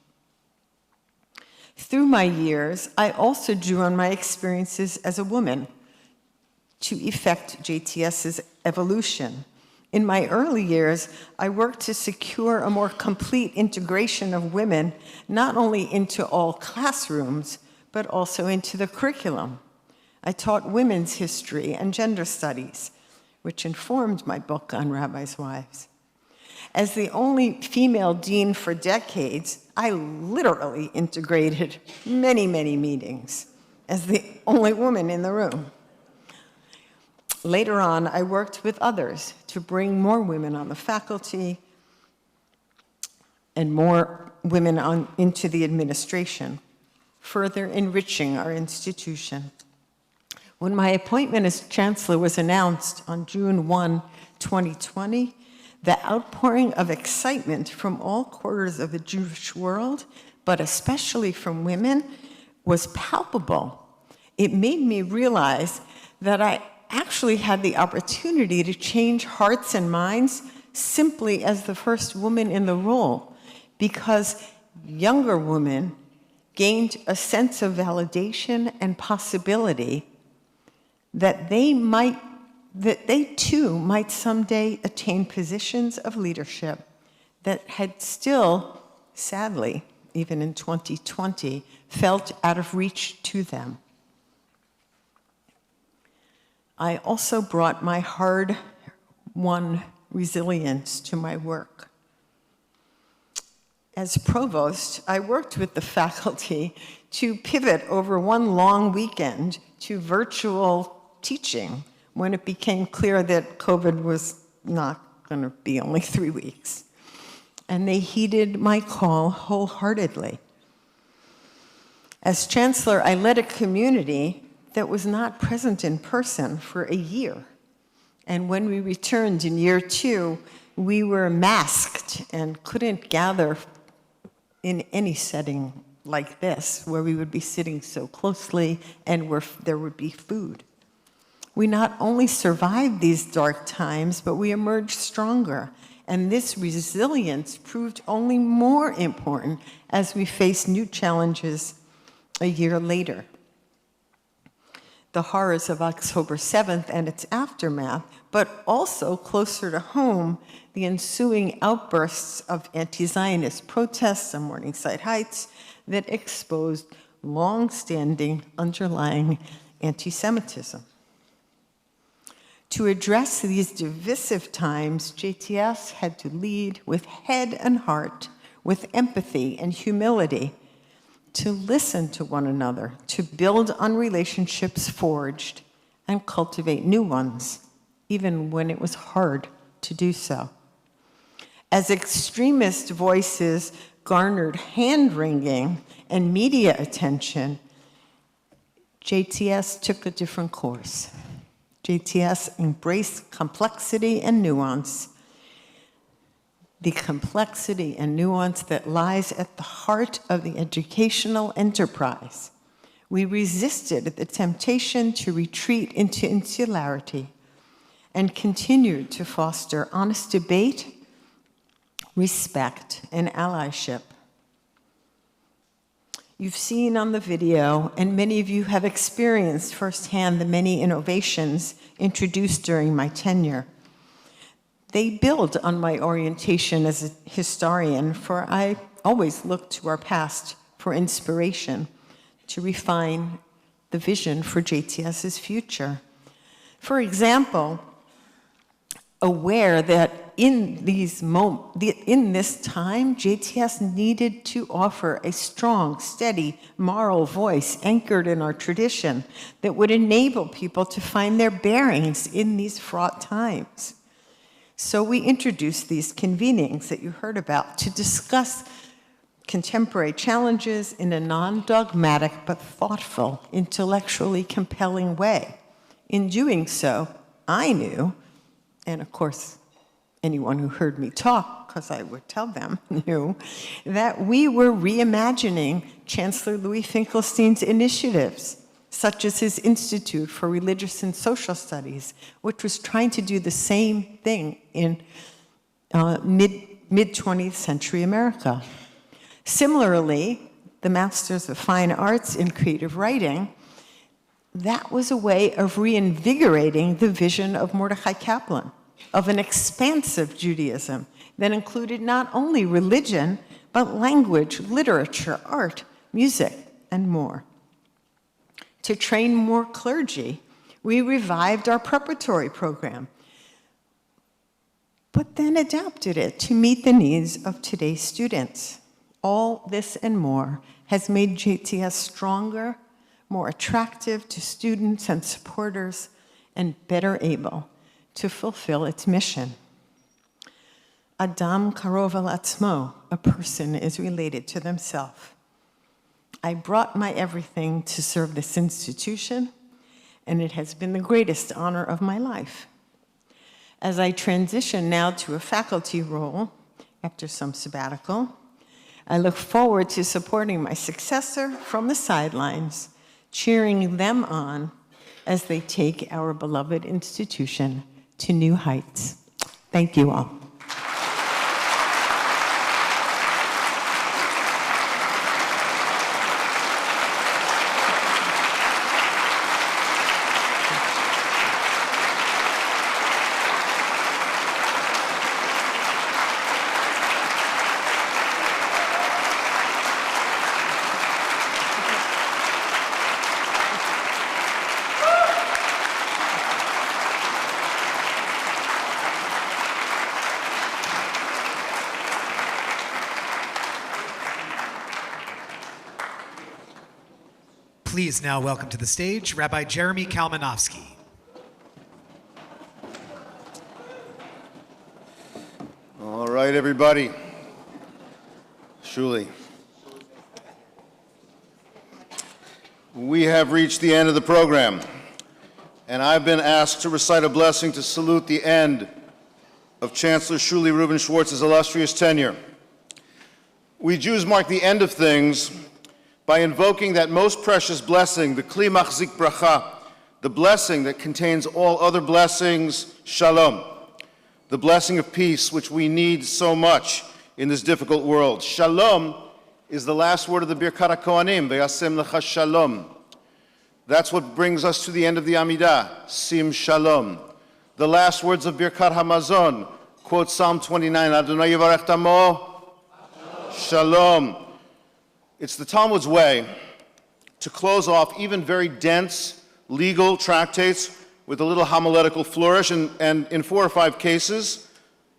S12: Through my years, I also drew on my experiences as a woman to effect JTS's evolution. In my early years, I worked to secure a more complete integration of women, not only into all classrooms, but also into the curriculum. I taught women's history and gender studies, which informed my book on rabbis' wives. As the only female dean for decades, I literally integrated many, many meetings as the only woman in the room. Later on, I worked with others to bring more women on the faculty and more women into the administration, further enriching our institution. When my appointment as Chancellor was announced on June 1, 2020, the outpouring of excitement from all quarters of the Jewish world, but especially from women, was palpable. It made me realize that I actually had the opportunity to change hearts and minds simply as the first woman in the role, because younger women gained a sense of validation and possibility that they too might someday attain positions of leadership that had still, sadly, even in 2020, felt out of reach to them. I also brought my hard-won resilience to my work. As provost, I worked with the faculty to pivot over one long weekend to virtual teaching when it became clear that COVID was not going to be only 3 weeks. And they heeded my call wholeheartedly. As Chancellor, I led a community that was not present in person for a year. And when we returned in year 2, we were masked and couldn't gather in any setting like this, where we would be sitting so closely and where there would be food. We not only survived these dark times, but we emerged stronger. And this resilience proved only more important as we faced new challenges a year later. The horrors of October 7th and its aftermath, but also closer to home, the ensuing outbursts of anti-Zionist protests on Morningside Heights that exposed long-standing underlying anti-Semitism. To address these divisive times, JTS had to lead with head and heart, with empathy and humility, to listen to one another, to build on relationships forged, and cultivate new ones. even when it was hard to do so. As extremist voices garnered hand-wringing and media attention, JTS took a different course. JTS embraced complexity and nuance, the complexity and nuance that lies at the heart of the educational enterprise. We resisted the temptation to retreat into insularity and continued to foster honest debate, respect, and allyship. You've seen on the video, and many of you have experienced firsthand the many innovations introduced during my tenure. They build on my orientation as a historian, for I always look to our past for inspiration to refine the vision for JTS's future. For example, aware that in this time, JTS needed to offer a strong, steady, moral voice anchored in our tradition that would enable people to find their bearings in these fraught times. So we introduced these convenings that you heard about to discuss contemporary challenges in a non-dogmatic but thoughtful, intellectually compelling way. In doing so, I knew, and of course, anyone who heard me talk, because I would tell them, knew, that we were reimagining Chancellor Louis Finkelstein's initiatives, such as his Institute for Religious and Social Studies, which was trying to do the same thing in mid-20th century America. Similarly, the Masters of Fine Arts in Creative Writing, that was a way of reinvigorating the vision of Mordechai Kaplan, of an expansive Judaism that included not only religion, but language, literature, art, music, and more. To train more clergy, we revived our preparatory program, but then adapted it to meet the needs of today's students. All this and more has made JTS stronger, more attractive to students and supporters, and better able to fulfill its mission. Adam karov al atzmo, a person is related to themselves. I brought my everything to serve this institution, and it has been the greatest honor of my life. As I transition now to a faculty role after some sabbatical, I look forward to supporting my successor from the sidelines, cheering them on as they take our beloved institution to new heights. Thank you all.
S1: Please now welcome to the stage Rabbi Jeremy Kalmanovsky.
S13: All right, everybody. Shuly. We have reached the end of the program, and I've been asked to recite a blessing to salute the end of Chancellor Shuly Rubin Schwartz's illustrious tenure. We Jews mark the end of things by invoking that most precious blessing, the Kli Machzik Bracha, the blessing that contains all other blessings, Shalom, the blessing of peace which we need so much in this difficult world. Shalom is the last word of the Birkat HaKohanim, V'yasem lecha Shalom. That's what brings us to the end of the Amidah, Sim Shalom. The last words of Birkat HaMazon, quote Psalm 29, Adonai Yivarech Tamo, Shalom. It's the Talmud's way to close off even very dense legal tractates with a little homiletical flourish, and in 4 or 5 cases,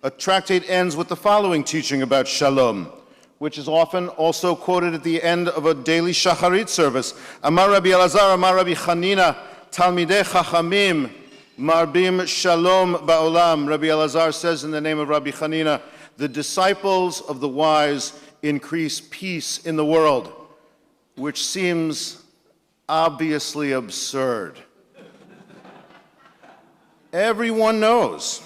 S13: a tractate ends with the following teaching about Shalom, which is often also quoted at the end of a daily Shacharit service. Amar Rabbi Elazar, Amar Rabbi Chanina, Talmidei Chachamim, Marbim Shalom Ba'olam. Rabbi Elazar says in the name of Rabbi Hanina, the disciples of the wise increase peace in the world, which seems obviously absurd. Everyone knows,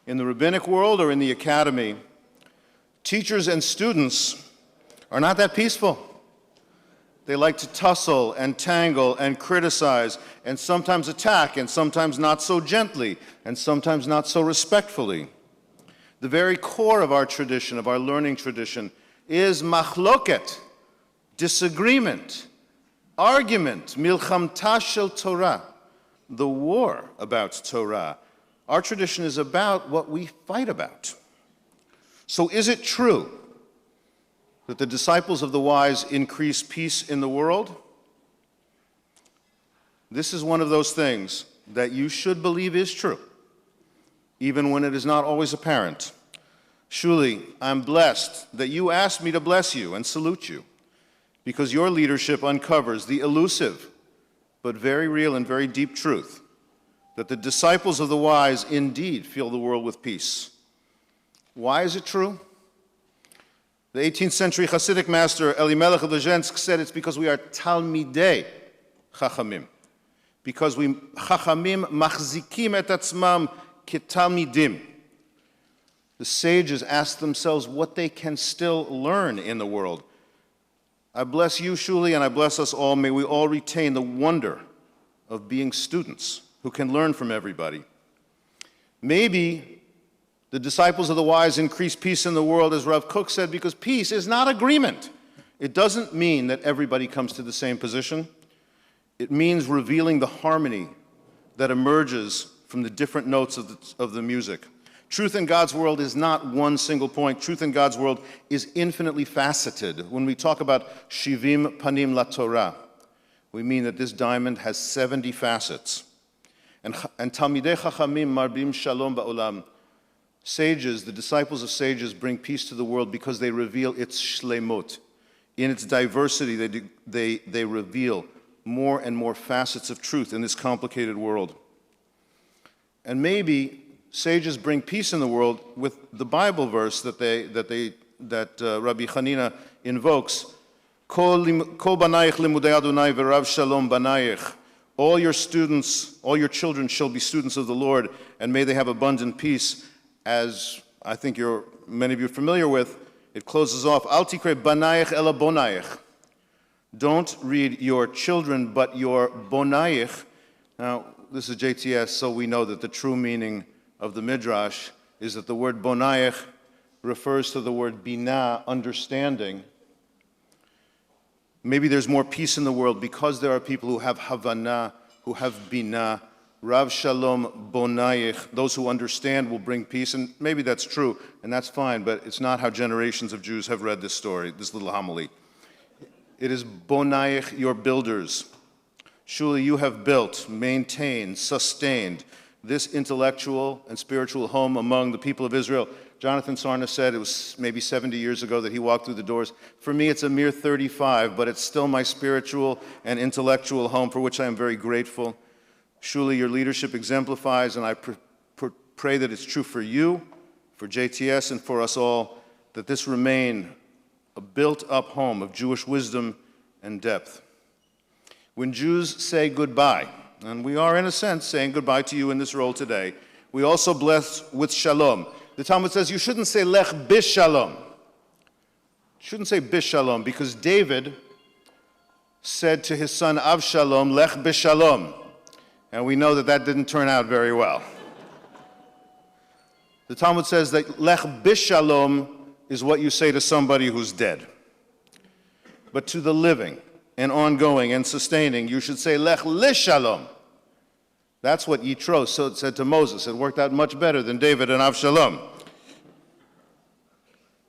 S13: in the rabbinic world or in the academy, teachers and students are not that peaceful. They like to tussle and tangle and criticize and sometimes attack and sometimes not so gently and sometimes not so respectfully. The very core of our tradition, of our learning tradition, is machloket, disagreement, argument, milchamta shel Torah, the war about Torah. Our tradition is about what we fight about. So is it true that the disciples of the wise increase peace in the world? This is one of those things that you should believe is true, even when it is not always apparent. Shuly, I'm blessed that you asked me to bless you and salute you, because your leadership uncovers the elusive, but very real and very deep truth that the disciples of the wise indeed fill the world with peace. Why is it true? The 18th century Hasidic master Elimelech of Lezhensk said it's because we are Talmidei Chachamim. Because we Chachamim machzikim et atzmam ketalmidim. The sages ask themselves what they can still learn in the world. I bless you, Shuly, and I bless us all. May we all retain the wonder of being students who can learn from everybody. Maybe the disciples of the wise increase peace in the world, as Rav Kook said, because peace is not agreement. It doesn't mean that everybody comes to the same position. It means revealing the harmony that emerges from the different notes of the music. Truth in God's world is not one single point. Truth in God's world is infinitely faceted. When we talk about Shivim Panim LaTorah, we mean that this diamond has 70 facets. And Talmidei Chachamim Marbim Shalom Ba'olam. Sages, the disciples of sages, bring peace to the world because they reveal its shlemut. In its diversity, they reveal more and more facets of truth in this complicated world. And maybe sages bring peace in the world with the Bible verse that Rabbi Hanina invokes. Kol banayich limudei Adonai v'rav shalom banayich. All your students, all your children shall be students of the Lord, and may they have abundant peace. As I think many of you are familiar with, it closes off, Al tikre banayich ela bonayich. Don't read your children, but your bonayich. Now, this is JTS, so we know that the true meaning of the Midrash is that the word bonayich refers to the word binah, understanding. Maybe there's more peace in the world because there are people who have Havana, who have binah. Rav Shalom Bonayich, those who understand will bring peace, and maybe that's true, and that's fine, but it's not how generations of Jews have read this story, this little homily. It is Bonayich, your builders. Shuly, you have built, maintained, sustained this intellectual and spiritual home among the people of Israel. Jonathan Sarna said it was maybe 70 years ago that he walked through the doors. For me, it's a mere 35, but it's still my spiritual and intellectual home for which I am very grateful. Shuly, your leadership exemplifies, and I pray that it's true for you, for JTS, and for us all, that this remain a built-up home of Jewish wisdom and depth. When Jews say goodbye, and we are, in a sense, saying goodbye to you in this role today, we also bless with shalom. The Talmud says you shouldn't say lech bishalom. You shouldn't say bishalom, because David said to his son Avshalom, lech bishalom. And we know that that didn't turn out very well. The Talmud says that lech bishalom is what you say to somebody who's dead. But to the living and ongoing and sustaining, you should say lech lishalom. That's what Yitro said to Moses. It worked out much better than David and Avshalom.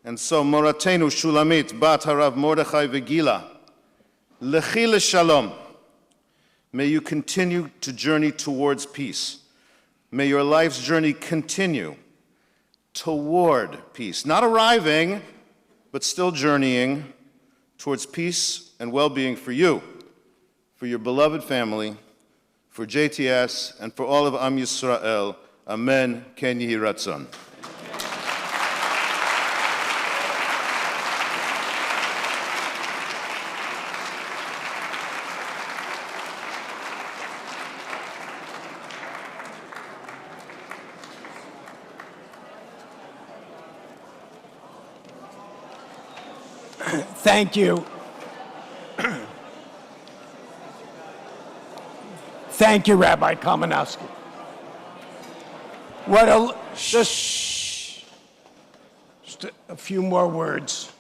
S13: And so Moratenu Shulamit bat harav Mordechai v'Gila lechi lishalom. May you continue to journey towards peace. May your life's journey continue toward peace. Not arriving, but still journeying towards peace and well-being for you, for your beloved family, for JTS, and for all of Am Yisrael. Amen. Ken Yehi Ratzon.
S21: Thank you. Thank you, Rabbi Kamenowski. Just a few more words.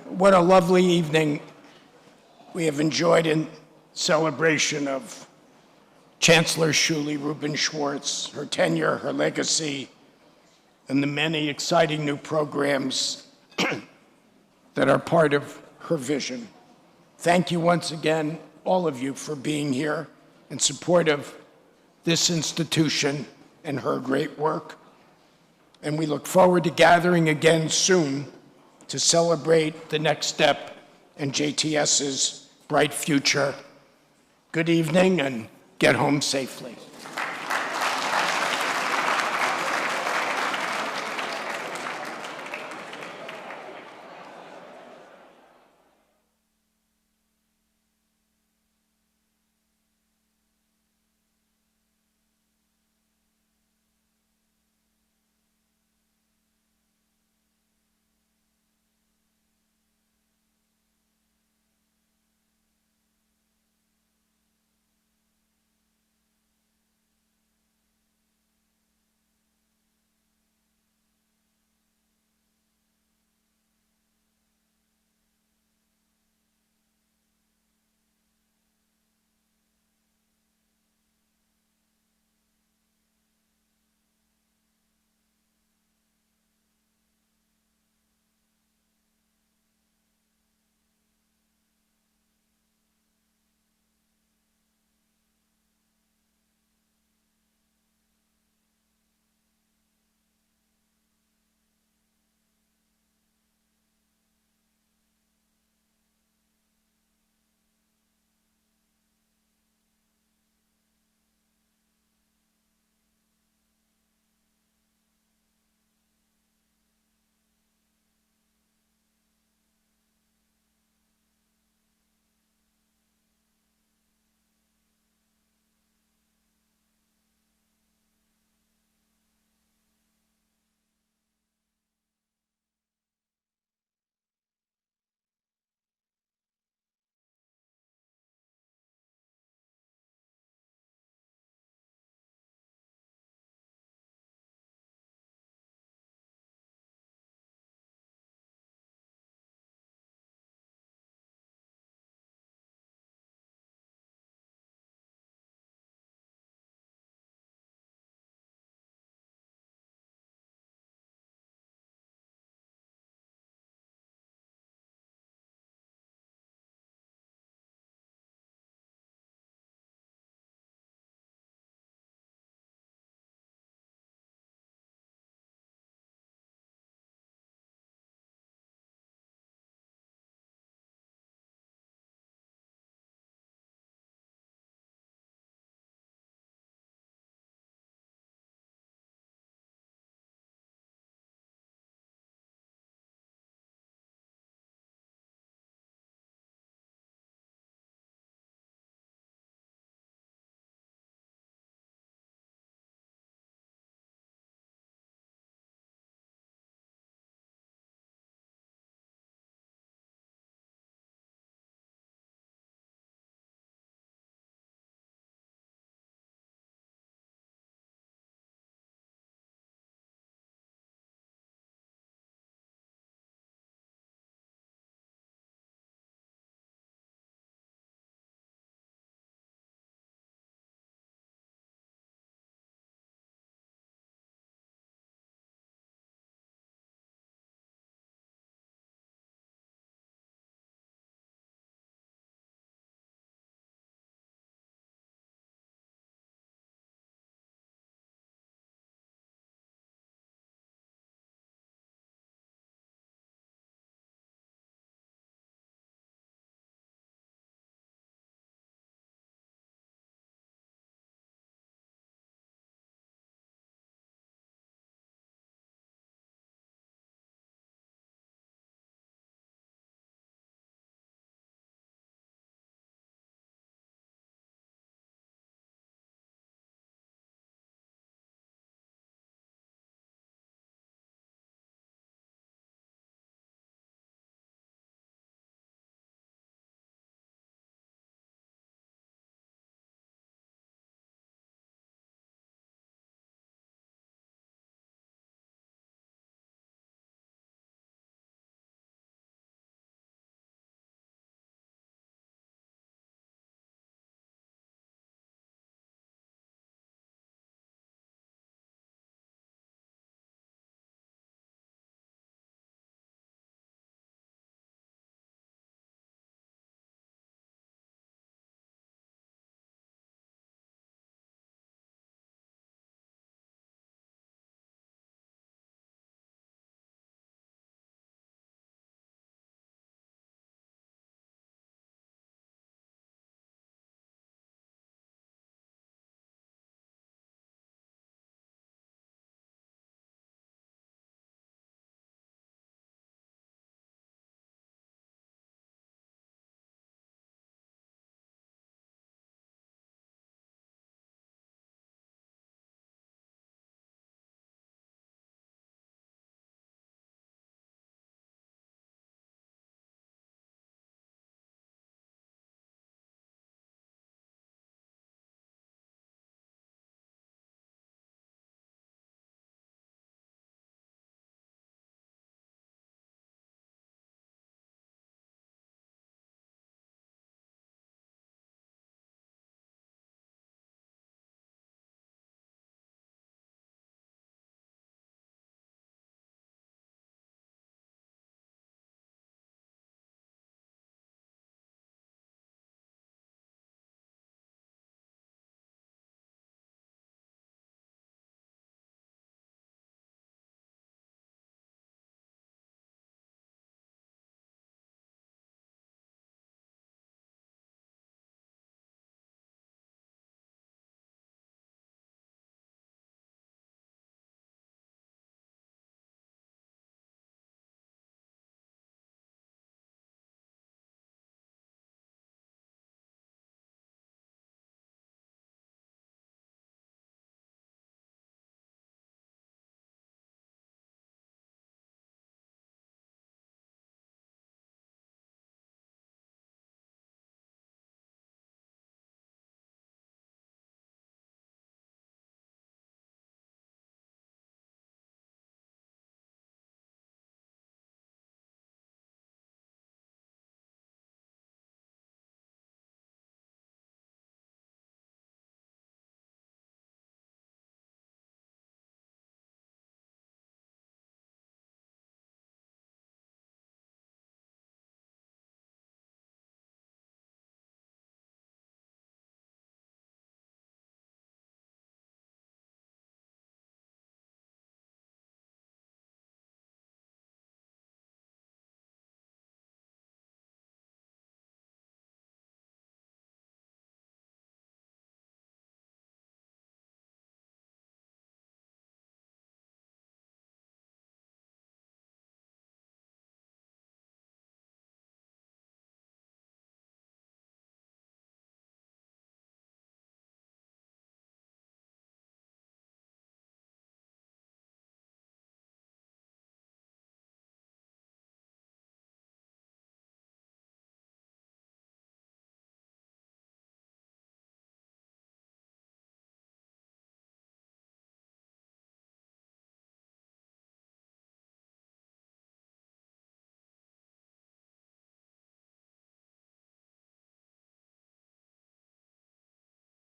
S21: What a lovely evening we have enjoyed in celebration of Chancellor Shuly Rubin Schwartz, her tenure, her legacy, and the many exciting new programs that are part of her vision. Thank you once again, all of you, for being here in support of this institution and her great work. And we look forward to gathering again soon to celebrate the next step in JTS's bright future. Good evening and get home safely.